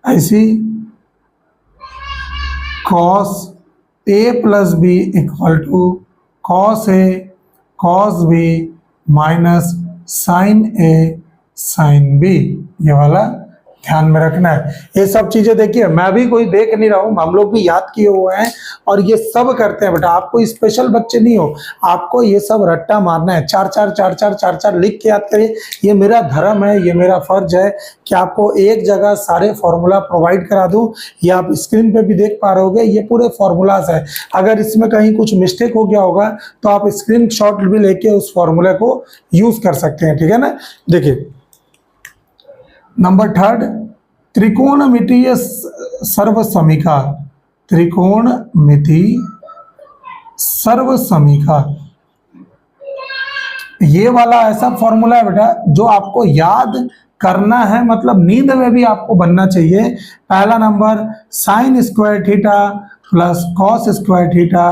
ऐसी cos A plus B equal to cos A cos B minus sine A sine B. ये वाला ध्यान में रखना है। ये सब चीजें देखिए मैं भी कोई देख नहीं रहा हूँ, हम लोग भी याद किए हुए हैं और ये सब करते हैं बेटा। आप कोई स्पेशल बच्चे नहीं हो, आपको ये सब रट्टा मारना है। 4 4 4 4 4 4 लिख के याद करिए। ये मेरा धर्म है, ये मेरा फर्ज है कि आपको एक जगह सारे फॉर्मूला प्रोवाइड करा दूं। ये आप स्क्रीन पे भी देख पा रहे होगे, ये पूरे फॉर्मूलाज है। अगर इसमें कहीं कुछ मिस्टेक हो गया होगा तो आप स्क्रीन शॉट भी लेके उस फॉर्मूले को यूज कर सकते हैं। ठीक है ना, देखिए नंबर 3 त्रिकोणमितीय सर्वसमीका। त्रिकोणमिति सर्वसमीका, ये वाला ऐसा फॉर्मूला है बेटा जो आपको याद करना है, मतलब नींद में भी आपको बनना चाहिए। पहला number sine square theta plus cos square theta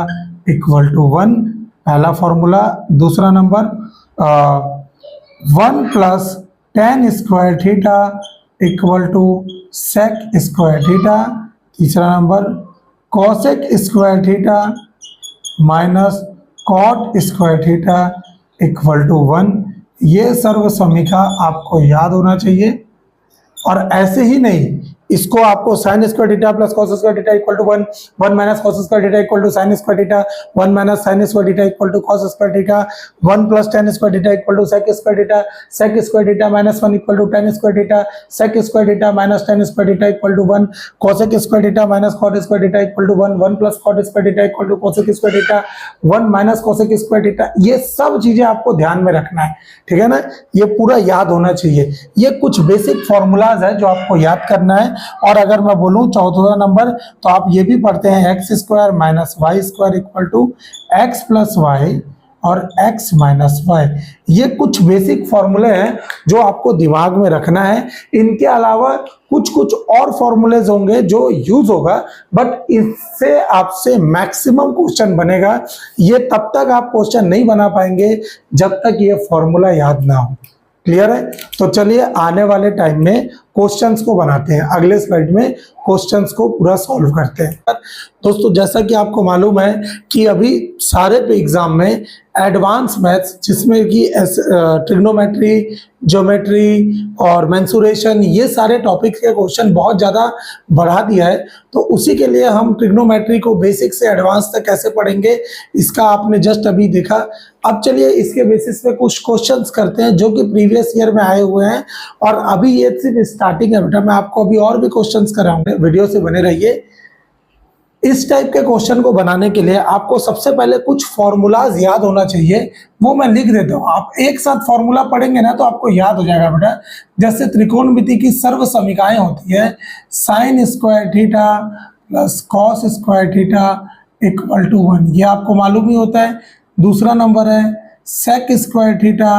equal to 1, पहला फॉर्मूला। दूसरा number 1 plus tan square theta equal to sec square theta. तीसरा number cosec square theta minus cot square theta equal to 1। ये सर्वसमीका आपको याद होना चाहिए। और ऐसे ही नहीं, इसको आपको sine square theta plus cos square theta equal to 1, 1 minus cos square theta equal to sine square theta, 1 minus sine square theta equal to cos square theta, 1 plus tan square theta equal to sec square theta, sec square theta minus 1 equal to tan square theta, sec square theta minus tan square theta equal to 1, cosec square theta minus cot square theta equal to 1, 1 plus cot square theta equal to cosec square theta, 1 minus cosec square theta. ये सब चीजें आपको ध्यान में रखना है। ठीक है ना, ये पूरा याद होना चाहिए। ये कुछ बेसिक फॉर्मूलाज है जो आपको याद करना है। और अगर मैं बोलूं चौथा नंबर, तो आप ये भी पढ़ते हैं X square minus Y square equal to X plus Y और एक्स माइनस वाई। ये कुछ बेसिक फॉर्मूले हैं जो आपको दिमाग में रखना है। इनके अलावा कुछ कुछ और फॉर्मूलेज होंगे जो यूज होगा, बट इससे आपसे मैक्सिमम क्वेश्चन बनेगा। ये तब तक आप क्वेश्चन नहीं बना पाएंगे जब तक ये फॉर्मूला याद ना हो। क्लियर है? तो चलिए आने वाले टाइम में क्वेश्चंस को बनाते हैं। अगले स्लाइड में क्वेश्चंस को पूरा सॉल्व करते हैं। दोस्तों जैसा कि आपको मालूम है कि अभी सारे पे एग्जाम में एडवांस मैथ्स जिसमें कि ट्रिग्नोमेट्री, ज्योमेट्री और मेंसुरेशन ये सारे टॉपिक्स के क्वेश्चन बहुत ज़्यादा बढ़ा दिया है। तो उसी के लिए हम ट्रिग्नोमेट्री को बेसिक से एडवांस तक कैसे पढ़ेंगे इसका आपने जस्ट अभी देखा। अब चलिए इसके बेसिस पे कुछ क्वेश्चंस करते हैं जो कि प्रीवियस ईयर में आए हुए हैं और अभी ये सिर्फ स्टार्टिंग है बेटा, मैं आपको अभी और भी क्वेश्चंस कराऊंगा, वीडियो से बने रहिए। इस टाइप के क्वेश्चन को बनाने के लिए आपको सबसे पहले कुछ फॉर्मूलाज याद होना चाहिए, वो मैं लिख देता हूँ। आप एक साथ फॉर्मूला पढ़ेंगे ना तो आपको याद हो जाएगा बेटा। जैसे त्रिकोणमिति की सर्व समीकरणाएं होती है, sine square theta plus cos square theta equal to 1, ये आपको मालूम ही होता है। दूसरा नंबर है sec square theta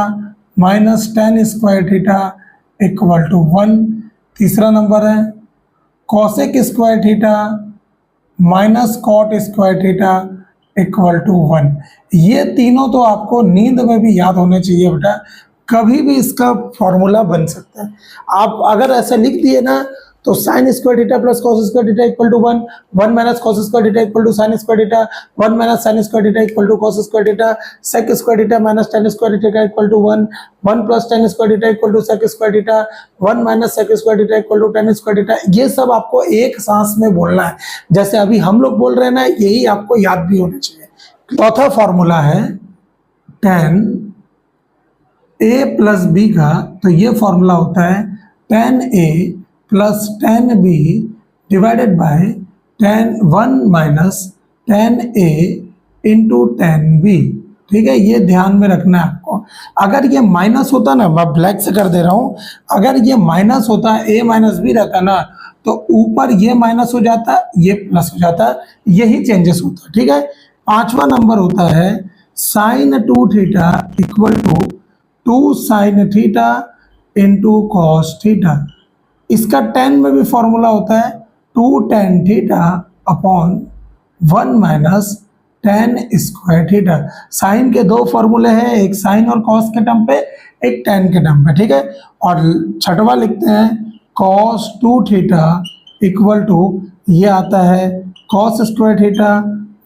minus tan square theta equal to 1। तीसरा नंबर है cosec square theta minus cot square theta equal to 1। ये तीनों तो आपको नींद में भी याद होने चाहिए बेटा, कभी भी इसका फॉर्मूला बन सकता है। आप अगर ऐसा लिख दिए ना तो sine square theta plus cos square theta equal to 1, 1 minus cos square theta equal to sine square theta, 1 minus sine square theta equal to cos square theta, sec square theta minus tan square theta equal to 1, 1 plus tan square theta equal to sec square theta, 1 minus sec square theta equal to tan square theta. ये सब आपको एक सांस में बोलना है, जैसे अभी हम लोग बोल रहे हैं ना, यही आपको याद भी होना चाहिए। चौथा फॉर्मूला है tan a प्लस बी का, तो ये फॉर्मूला होता है tan a plus tan b divided by tan 1 minus tan a into tan b। ठीक है, ये ध्यान में रखना है आपको। अगर ये माइनस होता ना, मैं ब्लैक से कर दे रहा हूं, अगर ये माइनस होता, a माइनस बी रहता ना, तो ऊपर ये माइनस हो जाता, ये प्लस हो जाता, यही चेंजेस होता। ठीक है, पांचवा नंबर होता है sine 2 theta equal to 2 sine theta into cos theta. इसका tan में भी फॉर्मूला होता है 2 tan theta upon 1 minus tan square theta. Sine के दो फॉर्मूले हैं, एक साइन और कॉस के टर्म पे, एक tan के टर्म पे। ठीक है, और छठवा लिखते हैं cos 2 थीटा इक्वल टू, ये आता है cos square theta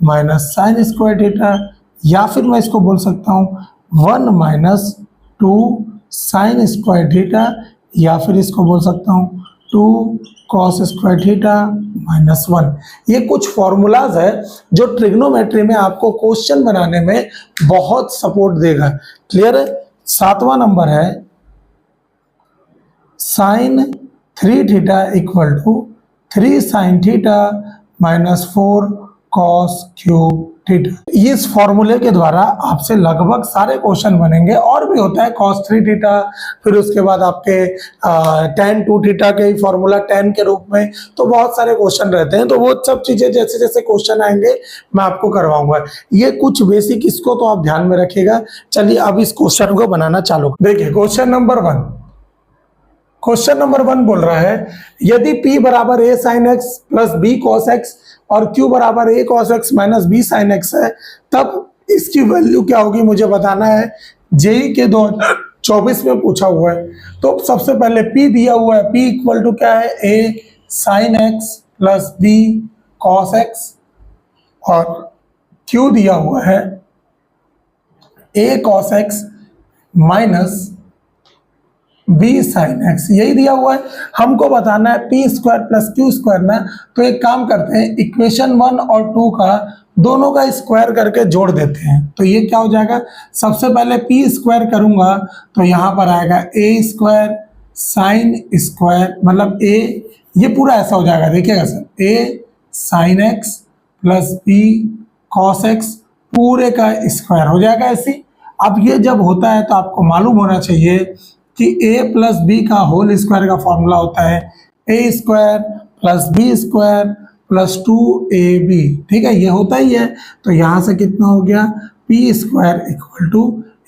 minus sine square theta, या फिर मैं इसको बोल सकता हूँ 1 माइनस 2 साइन स्क्वायर थीटा, या फिर इसको बोल सकता हूँ 2 कॉस स्क्वायर थीटा माइनस 1। ये कुछ फॉर्मूलाज है जो ट्रिग्नोमेट्री में आपको क्वेश्चन बनाने में बहुत सपोर्ट देगा। क्लियर है। सातवां नंबर है sine 3 theta equal to 3 sine theta minus 4 cos cube theta. इस फॉर्मूले के द्वारा आपसे लगभग सारे क्वेश्चन बनेंगे। और भी होता है cos 3 थीटा, फिर उसके बाद आपके tan 2 थीटा के फॉर्मूला tan के रूप में, तो बहुत सारे क्वेश्चन रहते हैं। तो वो सब चीजें जैसे जैसे क्वेश्चन आएंगे मैं आपको करवाऊंगा। ये कुछ बेसिक, इसको तो आप ध्यान में रखिएगा। चलिए अब इस क्वेश्चन को बनाना चालू। देखिए क्वेश्चन नंबर 1, क्वेश्चन नंबर 1 बोल रहा है यदि P बराबर a sin x plus b cos x और Q बराबर a cos x minus b sin x है, तब इसकी वैल्यू क्या होगी मुझे बताना है। जेई के 2024 में पूछा हुआ है। तो सबसे पहले P दिया हुआ है, P इक्वल टू क्या है, a sin x plus b cos x, और Q दिया हुआ है a cos x minus b sin x, यही दिया हुआ है। हमको बताना है p square plus Q square ना। तो एक काम करते हैं, इक्वेशन 1 और 2 का दोनों का स्क्वायर करके जोड़ देते हैं। तो ये क्या हो जाएगा, सबसे पहले p स्क्वायर करूंगा तो यहाँ पर आएगा a स्क्वायर साइन स्क्वायर, मतलब a, ये पूरा ऐसा हो जाएगा, देखिएगा sir, a sine x plus b cos x पूरे का स्क्वायर हो जाएगा ऐसी। अब ये जब होता है तो आपको मालूम होना चाहिए कि a प्लस बी का होल स्क्वायर का फॉर्मूला होता है a square plus B square plus 2ab। ठीक है, ये होता ही है। तो यहाँ से कितना हो गया, p स्क्वायर इक्वल टू,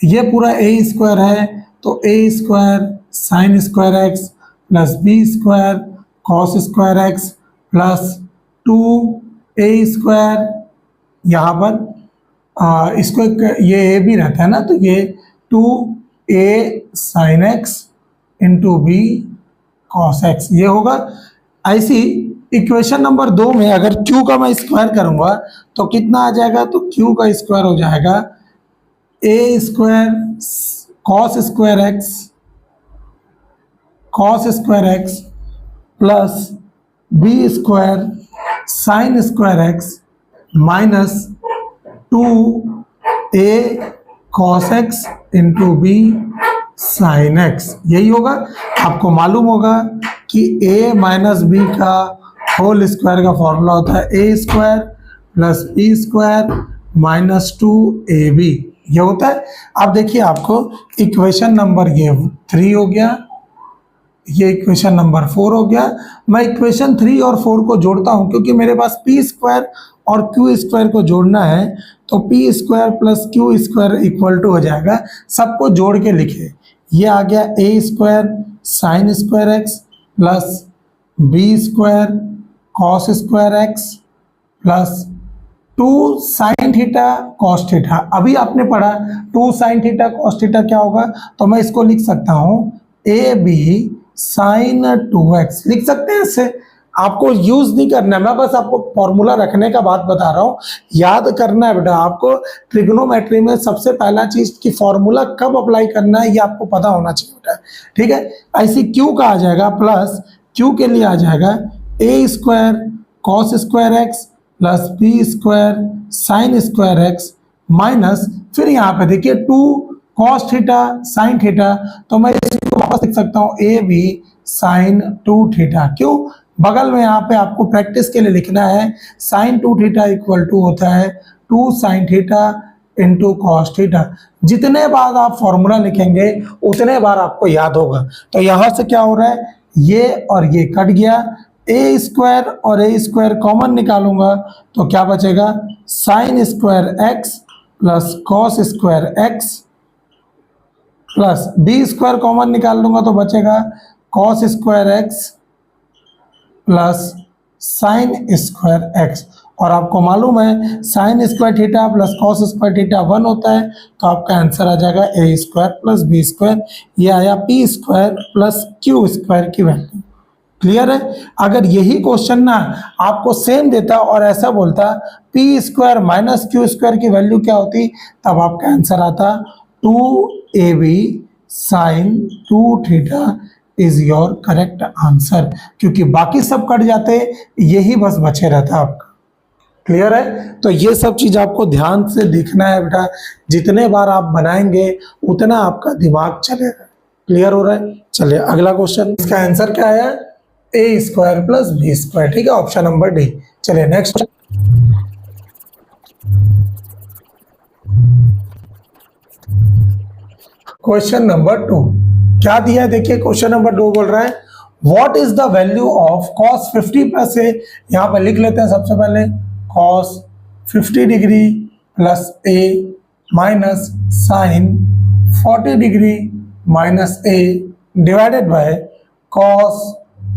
ये पूरा a स्क्वायर है तो a square sine square x plus b square cos square x plus 2a square, यहाँ पर इसको ये a भी रहता है ना, तो ये 2a sine x into B cos X, ये होगा। ऐसी इक्वेशन नंबर 2 में अगर q का मैं स्क्वायर करूंगा तो कितना आ जाएगा, तो q का स्क्वायर हो जाएगा a square cos square x plus b square sine square x minus 2a cos x into B sine x। यही होगा। आपको मालूम होगा कि a माइनस बी का होल स्क्वायर का फॉर्मूला होता है A square plus B square minus 2ab, ये होता है। अब देखिए आपको इक्वेशन नंबर ये 3 हो गया, ये इक्वेशन नंबर 4 हो गया। मैं इक्वेशन 3 और 4 को जोड़ता हूं क्योंकि मेरे पास पी स्क्वायर और क्यू स्क्वायर को जोड़ना है, तो P square plus Q square equal to हो जाएगा, सबको जोड़ के लिखे, ये आ गया A square sine square x plus B square cos square x plus 2 sine theta cos theta. अभी आपने पढ़ा 2 साइन थीटा कॉस थीटा क्या होगा, तो मैं इसको लिख सकता हूं ए बी साइन 2x, लिख सकते हैं इससे। आपको यूज नहीं करना है, मैं बस आपको फॉर्मूला रखने का बात बता रहा हूं, याद करना है बेटा। आपको ट्रिग्नोमेट्री में सबसे पहला चीज कि फॉर्मूला कब अप्लाई करना है ये आपको पता होना चाहिए बेटा, ठीक है। ऐसे क्यू का आ जाएगा प्लस क्यू के लिए आ जाएगा A square cos square x plus B square sine square x minus, फिर यहाँ पे देखिए 2 कॉस थीटा साइन थीटा, तो मैं इसको वापस लिख सकता हूँ ए बी साइन 2 थीटा। क्यों, बगल में यहाँ पे आपको प्रैक्टिस के लिए लिखना है साइन 2 थीटा इक्वल टू होता है 2 sine theta into cos theta. जितने बार आप फॉर्मूला लिखेंगे उतने बार आपको याद होगा। तो यहाँ से क्या हो रहा है, ये और ये कट गया, ए स्क्वायर और ए स्क्वायर कॉमन निकालूंगा तो क्या बचेगा, sine square x plus cos square x plus B square common निकाल लूंगा तो बचेगा cos square x plus sine square X. और आपको मालूम है sine square theta plus cos square theta 1 होता है, तो आपका आंसर आ जाएगा A square plus B square, ये आया P square plus Q square की वैल्यू। क्लियर है। अगर यही क्वेश्चन ना आपको सेम देता और ऐसा बोलता P square minus Q square की वैल्यू क्या होती, तब आपका आंसर आता 2ab sine 2 theta is your correct answer, क्योंकि बाकी सब कट जाते, यही बस बचे रहता आपका। क्लियर है। तो ये सब चीज आपको ध्यान से देखना है बेटा, जितने बार आप बनाएंगे उतना आपका दिमाग चलेगा। क्लियर हो रहा है। चलिए अगला क्वेश्चन, इसका आंसर क्या है, A square plus B square, ठीक है, ऑप्शन नंबर डी। चलिए नेक्स्ट क्वेश्चन नंबर 2 क्या दिया है, देखिए क्वेश्चन नंबर 2 बोल रहा है what is the value of cos 50 plus A. यहां पर लिख लेते हैं सबसे पहले cos 50 degree plus A minus sine 40 degree minus A divided by cos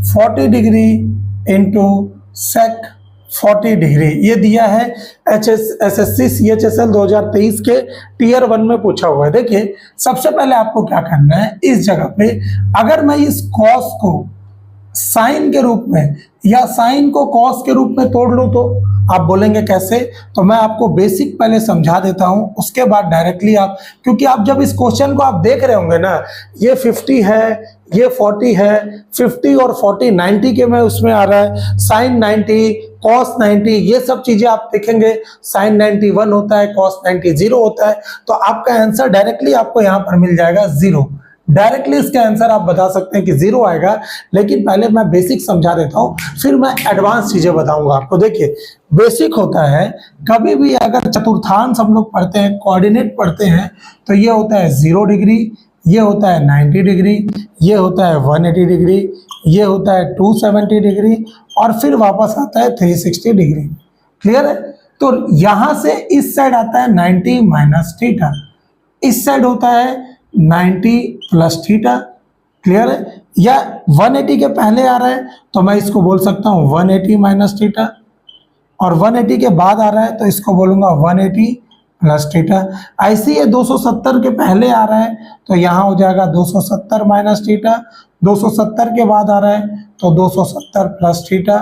40 degree into sec 40 degree. ये दिया है एसएससी CHSL 2023 के टीयर 1 में पूछा हुआ है। देखिए सबसे पहले आपको क्या करना है, इस जगह पे अगर मैं इस कॉस को साइन के रूप में या साइन को कॉस के रूप में तोड़ लूं, तो आप बोलेंगे कैसे, तो मैं आपको बेसिक पहले समझा देता हूं, उसके बाद डायरेक्टली आप, क्योंकि आप जब इस क्वेश्चन को आप देख रहे होंगे ना, ये 50 है, ये 40 है, 50 और 40 90 के में उसमें आ रहा है, साइन 90 कॉस 90, ये सब चीजें आप देखेंगे, साइन 90 1 होता है, कॉस 90 0 होता है, तो आपका आंसर डायरेक्टली आपको यहाँ पर मिल जाएगा 0। डायरेक्टली इसका आंसर आप बता सकते हैं कि 0 आएगा, लेकिन पहले मैं बेसिक समझा देता हूं, फिर मैं एडवांस चीजें बताऊंगा आपको। देखिए बेसिक होता है, कभी भी अगर चतुर्थांश हम लोग पढ़ते हैं, कोऑर्डिनेट पढ़ते हैं, तो ये होता है 0 डिग्री, ये होता है 90 डिग्री, ये होता है 180 डिग्री, ये होता है 270 डिग्री, और फिर वापस आता है 360 डिग्री। क्लियर है। तो यहां से इस साइड आता है 90 माइनस थीटा, इस साइड होता है 90 प्लस थीटा। क्लियर है। या 180 के पहले आ रहा है तो मैं इसको बोल सकता हूं 180 माइनस थीटा, और 180 के बाद आ रहा है तो इसको बोलूंगा 180 प्लस थीटा। ऐसे ये 270 के पहले आ रहा है तो यहाँ हो जाएगा 270 माइनस थीटा, 270 के बाद आ रहा है तो 270 प्लस थीटा।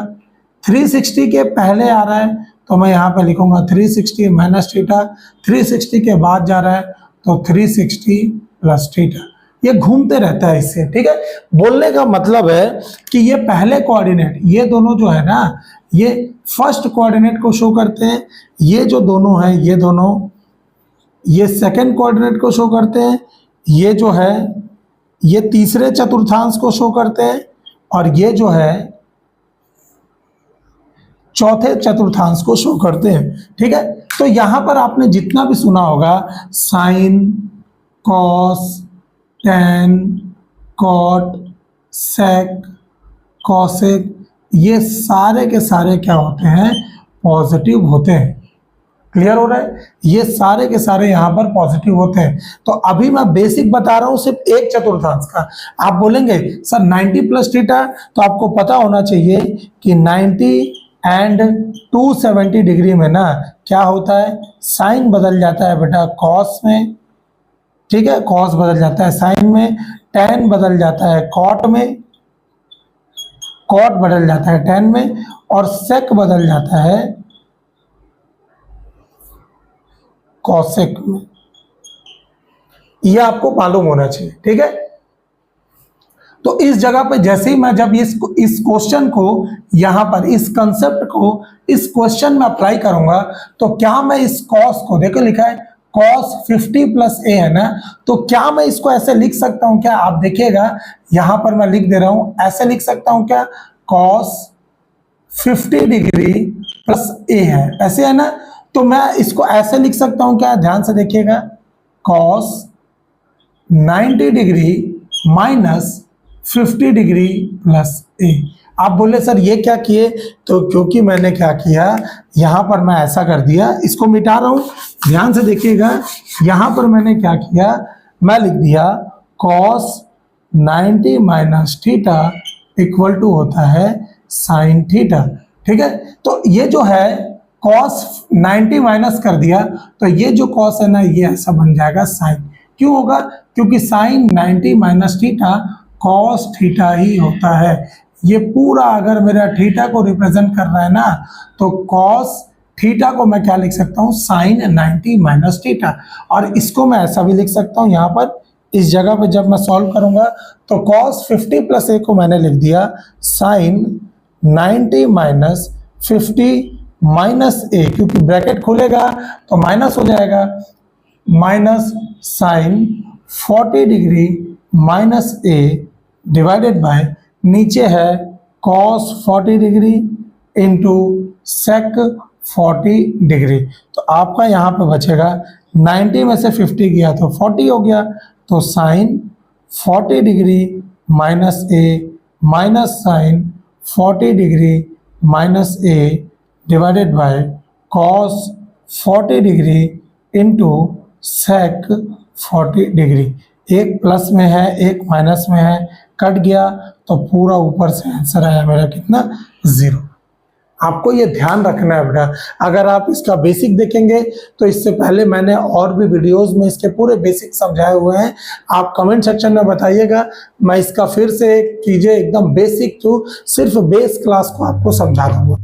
360 के पहले आ रहा है तो मैं यहाँ पे लिखूंगा 360 माइनस थीटा, 360 के बाद जा रहा है तो 360 प्लस थीटा। ये घूमते रहता है इससे, ठीक है। बोलने का मतलब है कि ये पहले कोऑर्डिनेट, ये दोनों जो है ना, ये फर्स्ट कोऑर्डिनेट को शो करते हैं, ये जो दोनों हैं ये दोनों, ये सेकंड कोऑर्डिनेट को शो करते हैं, ये जो है ये तीसरे चतुर्थांश को शो करते हैं, और ये जो है चौथे चतुर्थांश को शो करते हैं, ठीक है। तो यहां पर आपने जितना भी सुना होगा साइन, कॉस, टेन, कॉट, सेक, कॉसेक, ये सारे के सारे क्या होते हैं, पॉजिटिव होते हैं। क्लियर हो रहा है, ये सारे के सारे यहाँ पर पॉजिटिव होते हैं। तो अभी मैं बेसिक बता रहा हूं सिर्फ एक चतुर्थांश का। आप बोलेंगे सर 90 प्लस थीटा, तो आपको पता होना चाहिए कि 90 एंड 270 डिग्री में ना क्या होता है, साइन बदल जाता है बेटा कॉस में, ठीक है, कॉस बदल जाता है साइन में, टेन बदल जाता है कॉट में, कॉट बदल जाता है टेन में, और सेक बदल जाता है कॉसेक में। ये आपको मालूम होना चाहिए, ठीक है। तो इस जगह पे जैसे ही मैं जब इस क्वेश्चन को यहां पर इस कंसेप्ट को इस क्वेश्चन में अप्लाई करूंगा, तो क्या मैं इस कॉस को, देखो लिखा है कॉस 50 प्लस ए है ना, तो क्या मैं इसको ऐसे लिख सकता हूं क्या? आप देखिएगा यहां पर मैं लिख दे रहा हूं, ऐसे लिख सकता हूं क्या, कॉस 50 डिग्री प्लस ए है, ऐसे है ना। तो मैं इसको ऐसे लिख सकता हूं क्या, ध्यान से देखिएगा, cos 90 degree minus 50 degree plus A. आप बोले सर ये क्या किए, तो क्योंकि मैंने क्या किया, यहां पर मैं ऐसा कर दिया, इसको मिटा रहा हूं, ध्यान से देखिएगा, यहां पर मैंने क्या किया, मैं लिख दिया cos 90 minus theta equal to होता है साइन थीटा, ठीक है। तो ये जो है कॉस 90 माइनस कर दिया, तो ये जो कॉस है ना ये ऐसा बन जाएगा साइन। क्यों होगा, क्योंकि sine 90 minus theta cos theta ही होता है। ये पूरा अगर मेरा थीटा को रिप्रेजेंट कर रहा है ना, तो कॉस थीटा को मैं क्या लिख सकता हूँ, साइन 90 माइनस थीटा। और इसको मैं ऐसा भी लिख सकता हूँ, यहाँ पर इस जगह पे जब मैं सॉल्व करूंगा तो कॉस 50 प्लस ए को मैंने लिख दिया साइन 90 माइनस 50 माइनस ए, क्योंकि ब्रैकेट खुलेगा तो माइनस हो जाएगा, minus sine 40 degree minus A divided by, नीचे है cos 40 degree into sec 40 degree. तो आपका यहाँ पे बचेगा 90 में से 50 गया तो 40 हो गया, तो sine 40 degree minus A minus sine 40 degree minus A divided by cos 40 degree into sec 40 degree. एक प्लस में है एक माइनस में है, कट गया तो पूरा ऊपर से आंसर आया मेरा कितना, 0। आपको ये ध्यान रखना है बेटा। अगर आप इसका बेसिक देखेंगे तो इससे पहले मैंने और भी वीडियोस में इसके पूरे बेसिक समझाए हुए हैं, आप कमेंट सेक्शन में बताइएगा, मैं इसका फिर से चीजें एकदम बेसिक टू सिर्फ बेस क्लास को आपको समझा दूंगा।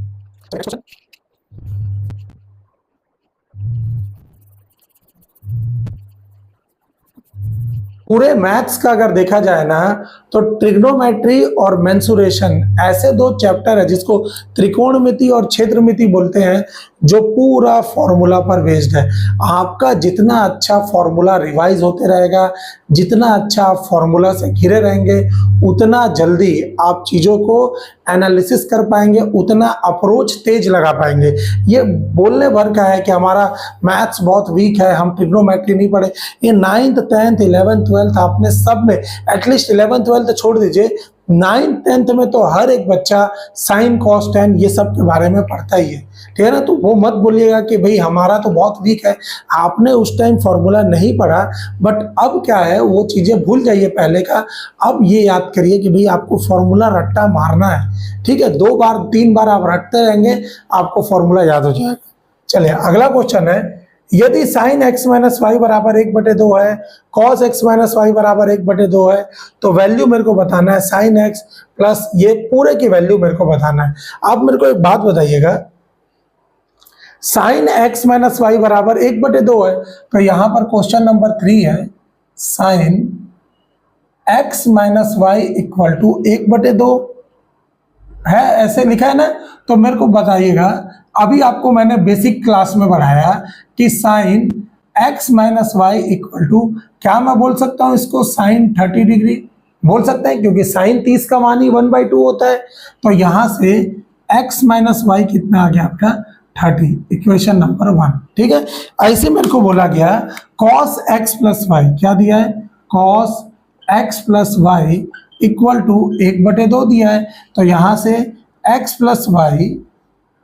पूरे मैथ्स का अगर देखा जाए ना, तो ट्रिग्नोमेट्री और मेंसुरेशन ऐसे दो चैप्टर है जिसको त्रिकोणमिति और क्षेत्रमिति बोलते हैं, जो पूरा फॉर्मूला पर बेस्ड है। आपका जितना अच्छा फॉर्मूला रिवाइज होते रहेगा, जितना अच्छा आप फॉर्मूला से घिरे रहेंगे, उतना जल्दी आप चीज़ों को एनालिसिस कर पाएंगे, उतना अप्रोच तेज लगा पाएंगे। ये बोलने भर का है कि हमारा मैथ्स बहुत वीक है, हम ट्रिग्नोमेट्री नहीं पढ़े, ये 9th 10th 11th 12th आपने सब में, एटलीस्ट 11th 12th छोड़ दीजिए, 9th 10th में तो हर एक बच्चा साइन कॉस टेन ये सब के बारे में पढ़ता ही है, ठीक है ना। तो वो मत बोलिएगा कि भाई हमारा तो बहुत वीक है, आपने उस टाइम फॉर्मूला नहीं पढ़ा, बट अब क्या है वो चीज़ें भूल जाइए पहले का, अब ये याद करिए कि भाई आपको फॉर्मूला रट्टा मारना है, ठीक है। 2 बार 3 बार आप रटते रहेंगे, आपको फॉर्मूला याद हो जाएगा। चलिए अगला क्वेश्चन है, यदि साइन एक्स माइनस वाई बराबर 1/2 है, कॉस एक्स माइनस वाई बराबर 1/2 है, तो वैल्यू मेरे को बताना है साइन एक्स प्लस ये पूरे की वैल्यू मेरे को बताना है। आप मेरे को एक बात बताइएगा, साइन एक्स माइनस वाई बराबर 1/2 है, तो यहां पर क्वेश्चन नंबर 3 है, sine X minus Y equal to 1/2 है, ऐसे लिखा है ना। तो मेरे को बताइएगा, अभी आपको मैंने बेसिक क्लास में पढ़ाया कि sine X minus Y equal to, क्या मैं बोल सकता हूं इसको साइन 30 डिग्री बोल सकते हैं, क्योंकि साइन 30 का मान ही 1/2 होता है। तो यहां से एक्स माइनस वाई कितना आ गया आपका 30, इक्वेशन नंबर 1। ठीक है, ऐसे मेरे को बोला गया कॉस एक्स प्लस वाई, क्या दिया है, cos X plus Y equal to 1/2 दिया है। तो यहां से x plus Y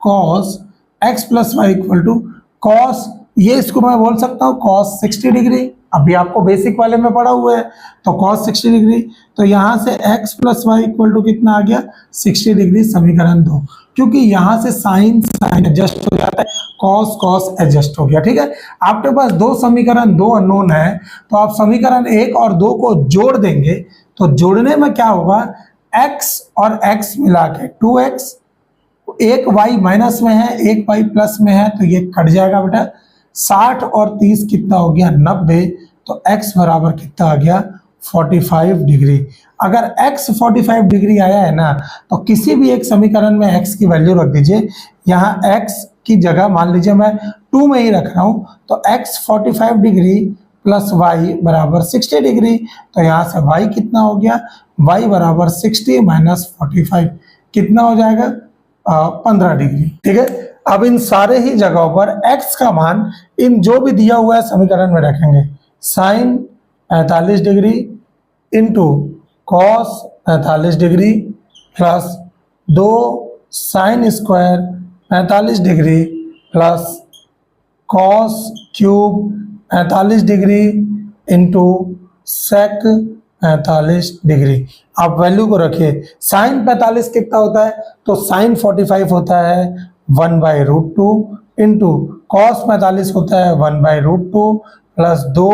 cos X plus Y equal to cos, ये इसको मैं बोल सकता हूँ कॉस 60 डिग्री, अभी आपको बेसिक वाले में पढ़ा हुआ है, तो कॉस 60 डिग्री। तो यहां से x plus Y equal to कितना आ गया 60 डिग्री, समीकरण 2, क्योंकि यहां से साइन साइन एडजस्ट हो जाता है, कॉस कॉस एडजस्ट हो गया। ठीक है, आपके पास दो समीकरण, दो अननोन है, तो आप समीकरण 1 और 2 को जोड़ देंगे, तो जोड़ने में क्या होगा, x और x मिला के 2x, एक y माइनस में है एक y प्लस में है, तो ये कट जाएगा बेटा। 60 और 30 कितना हो गया 90, तो x बराबर कितना आ गया 45 डिग्री। अगर x 45 डिग्री आया है ना, तो किसी भी एक समीकरण में x की वैल्यू रख दीजिए। यहाँ x की जगह मान लीजिए मैं 2 में ही रख रहा हूँ, तो x 45 डिग्री प्लस y बराबर 60 डिग्री, तो यहाँ से y कितना हो गया, y बराबर 60 माइनस 45 कितना हो जाएगा 15 डिग्री। ठीक है, अब इन सारे ही जगहों पर x का मान इन जो भी दिया हुआ है समीकरण में रखेंगे, sine 45 degree into cos 45 degree plus 2 sine square 45 degree plus cos cube 45 degree into sec 45 degree. आप वैल्यू को रखिए, साइन 45 कितना होता है, तो साइन 45 होता है 1/√2 इंटू कॉस 45 होता है 1/√2 प्लस 2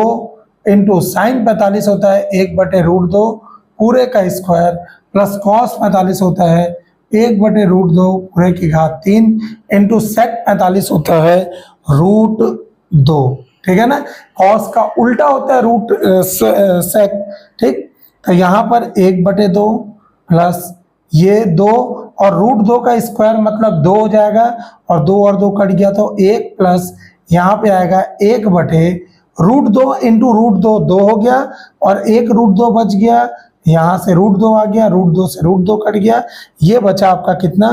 इंटू साइन 45 होता है 1/√2 पूरे का स्क्वायर प्लस कॉस 45 होता है 1/√2 पूरे की घात 3 इंटू सेक 45 होता है √2। ठीक है ना, कॉस का उल्टा होता है रूट सेक। ठीक, तो यहाँ पर 1/2 प्लस ये 2 और √2 का स्क्वायर मतलब 2 हो जाएगा, और 2 और 2 कट गया तो 1 प्लस यहाँ पे आएगा 1/√2 इंटू √2 2 हो गया, और 1√2 बच गया, यहाँ से √2 आ गया, √2 से √2 कट गया, ये बचा आपका कितना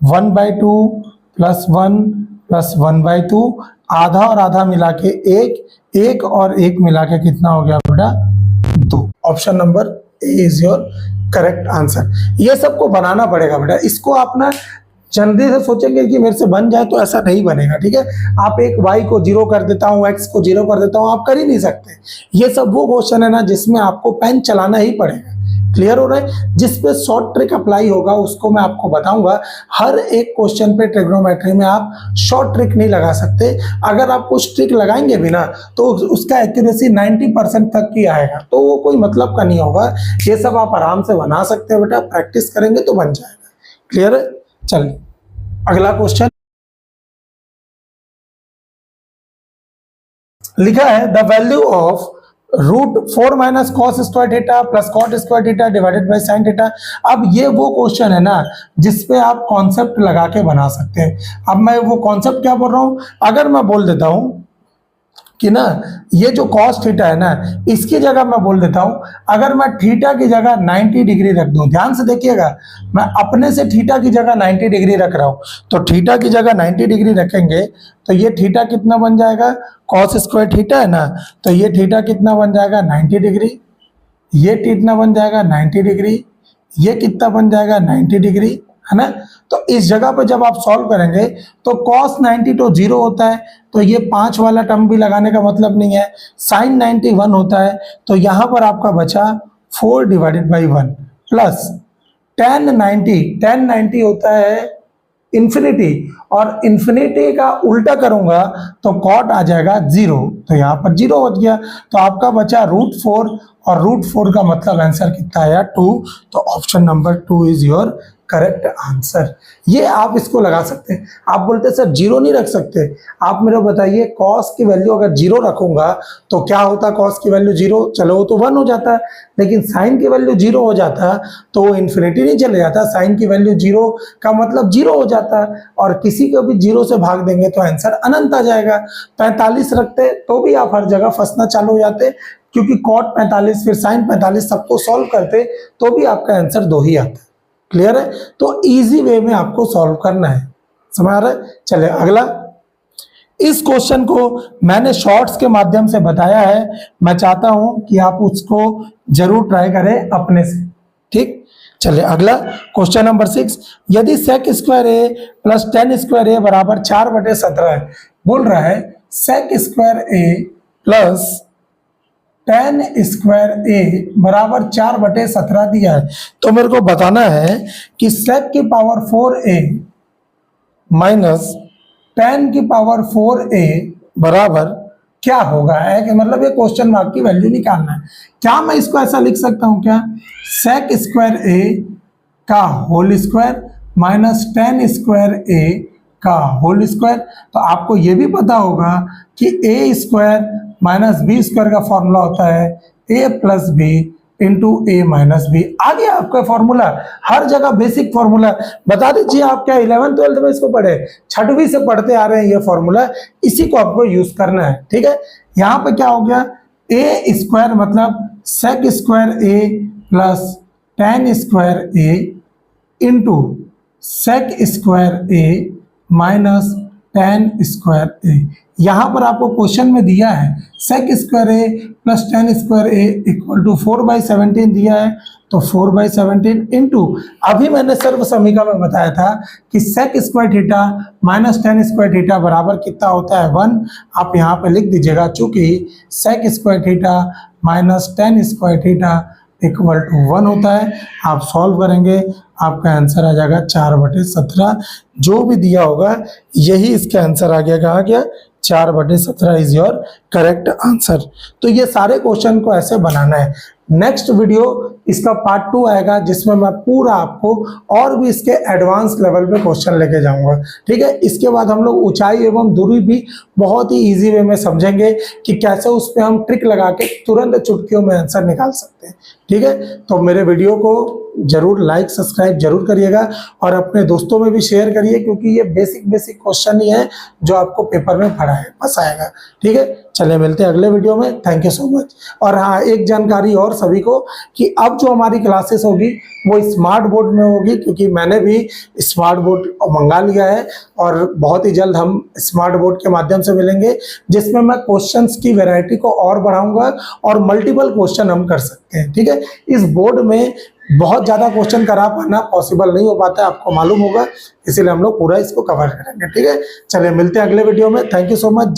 1/2 प्लस 1 प्लस 1/2, आधा और आधा मिला के 1, 1 और 1 मिला के कितना हो गया बेटा 2। Option number A is your correct answer. ये सबको बनाना पड़ेगा बेटा, इसको आप ना जल्दी से सोचेंगे कि मेरे से बन जाए, तो ऐसा नहीं बनेगा। ठीक है, आप एक y को 0 कर देता हूँ, x को 0 कर देता हूँ, आप कर ही नहीं सकते। ये सब वो क्वेश्चन है ना जिसमें आपको पेन चलाना ही पड़ेगा। क्लियर हो रहा है, जिस पे शॉर्ट ट्रिक अप्लाई होगा उसको मैं आपको बताऊंगा। हर एक क्वेश्चन पे ट्रिग्नोमेट्री में आप शॉर्ट ट्रिक नहीं लगा सकते। अगर आप कुछ ट्रिक लगाएंगे भी ना, तो उसका एक्यूरेसी 90% तक ही आएगा, तो वो कोई मतलब का नहीं होगा। ये सब आप आराम से बना सकते हैं बेटा, प्रैक्टिस करेंगे तो बन जाएगा। क्लियर है, चलिए अगला क्वेश्चन लिखा है, the value of √4 minus cos square theta plus cot square theta divided by sine theta. अब ये वो क्वेश्चन है ना जिसपे आप कॉन्सेप्ट लगा के बना सकते हैं। अब मैं वो कॉन्सेप्ट क्या बोल रहा हूं, अगर मैं बोल देता हूं कि ना ये जो कॉस थीटा है ना, इसकी जगह मैं बोल देता हूं, अगर मैं थीटा की जगह 90 डिग्री रख दूं, ध्यान से देखिएगा, मैं अपने से थीटा की जगह 90 डिग्री रख रहा हूं, तो थीटा की जगह 90 डिग्री रखेंगे तो ये थीटा कितना बन जाएगा, कॉस स्क्वायर थीटा है ना, तो ये थीटा कितना बन जाएगा 90 डिग्री, ये कितना बन जाएगा 90 डिग्री, ये कितना बन जाएगा 90 डिग्री, है ना। तो इस जगह पे जब आप सॉल्व करेंगे तो cos 90 तो 0 होता है, तो ये 5 वाला टर्म भी लगाने का मतलब नहीं है। sin 90 1 होता है, तो यहां पर आपका बचा 4 डिवाइडेड बाई 1 प्लस tan 90 होता है इन्फिनिटी, और इन्फिनिटी का उल्टा करूंगा तो कॉट आ जाएगा 0, तो यहाँ पर 0 हो गया। तो आपका बचा √4, और √4 का मतलब आंसर कितना आया 2, तो option number 2 is your correct answer. ये आप इसको लगा सकते हैं। आप बोलते सर 0 नहीं रख सकते, आप मेरे बताइए कॉस की वैल्यू अगर 0 रखूंगा तो क्या होता, कॉस की वैल्यू 0, चलो वो तो 1 हो जाता है, लेकिन साइन की वैल्यू 0 हो जाता तो वो इन्फिनिटी नहीं चले जाता, साइन की वैल्यू 0 का मतलब 0 हो जाता, और किसी को भी 0 से भाग देंगे तो आंसर अनंत आ जाएगा। 45 रखते तो भी आप हर जगह फंसना चालू हो जाते, क्योंकि कॉट 45 फिर साइन 45 सबको सॉल्व करते तो भी आपका आंसर 2 ही आता। क्लियर है? तो इजी वे में आपको सॉल्व करना है, समझ आ रहा है? चलिए अगला, इस क्वेश्चन को मैंने शॉर्ट्स के माध्यम से बताया है, मैं चाहता हूं कि आप उसको जरूर ट्राई करें अपने से, ठीक? चलिए अगला क्वेश्चन नंबर 6, यदि sec square A plus tan square ए बराबर 4/17 है, बोल रहा है sec square A plus tan square ए बराबर 4/17 दिया है, तो मेरे को बताना है कि sec की पावर 4a माइनस tan की पावर 4a बराबर क्या होगा, है कि मतलब ये क्वेश्चन मार्क की वैल्यू निकालना है। क्या मैं इसको ऐसा लिख सकता हूं क्या, sec स्क्वायर ए का whole square minus tan square A का होल स्क्वायर। तो आपको ये भी पता होगा कि A square minus B square का फॉर्मूला होता है a plus B into A minus B. आ गया आपका फॉर्मूला, हर जगह बेसिक फॉर्मूला। बता दीजिए आप क्या 11th 12th में इसको पढ़े, 6वीं से पढ़ते आ रहे हैं ये फॉर्मूला, इसी को आपको यूज करना है, ठीक है? यहाँ पे क्या हो गया, ए स्क्वायर मतलब sec square A plus tan square A into sec square A minus tan square A. यहां पर आपको क्वेश्चन में दिया है sec square A plus tan square A equal to 4/17 दिया है, तो 4/17 इंटू, अभी मैंने सर्व समीकरण में बताया था कि sec square theta minus tan square theta बराबर कितना होता है 1। आप यहाँ पे लिख दीजिएगा, चूंकि sec square theta minus tan square theta equal to 1 होता है। आप सॉल्व करेंगे, आपका आंसर आ जाएगा 4/17। जो भी दिया होगा यही इसका आंसर आ गया, कहा गया 4/17 इज योर करेक्ट आंसर। तो ये सारे क्वेश्चन को ऐसे बनाना है। नेक्स्ट वीडियो इसका पार्ट 2 आएगा, जिसमें मैं पूरा आपको और भी इसके एडवांस लेवल पे क्वेश्चन लेके जाऊंगा, ठीक है? इसके बाद हम लोग ऊंचाई एवं दूरी भी बहुत ही इजी वे में समझेंगे कि कैसे उस पर हम ट्रिक लगा के तुरंत चुटकियों में आंसर निकाल सकते हैं, ठीक है? तो मेरे वीडियो को जरूर लाइक सब्सक्राइब जरूर करिएगा और अपने दोस्तों में भी शेयर करिए, क्योंकि ये बेसिक क्वेश्चन ही है जो आपको पेपर में बस आएगा, ठीक है? चलिए मिलते हैं अगले वीडियो में। Thank you so much. और हाँ, एक जानकारी और सभी को कि अब जो हमारी क्लासेस होगी वो स्मार्ट बोर्ड में होगी, क्योंकि मैंने भी स्मार्ट बोर्ड मंगा लिया है और बहुत ही जल्द हम स्मार्ट बोर्ड के माध्यम से मिलेंगे, जिसमें मैं क्वेश्चंस की वैरायटी को और बढ़ाऊंगा और मल्टीपल क्वेश्चन हम कर सकते हैं, ठीक है? इस बोर्ड में बहुत ज़्यादा क्वेश्चन करा पाना पॉसिबल नहीं हो पाता है, आपको मालूम होगा, इसीलिए हम लोग पूरा इसको कवर करेंगे, ठीक है? चलिए मिलते हैं अगले वीडियो में। Thank you so much.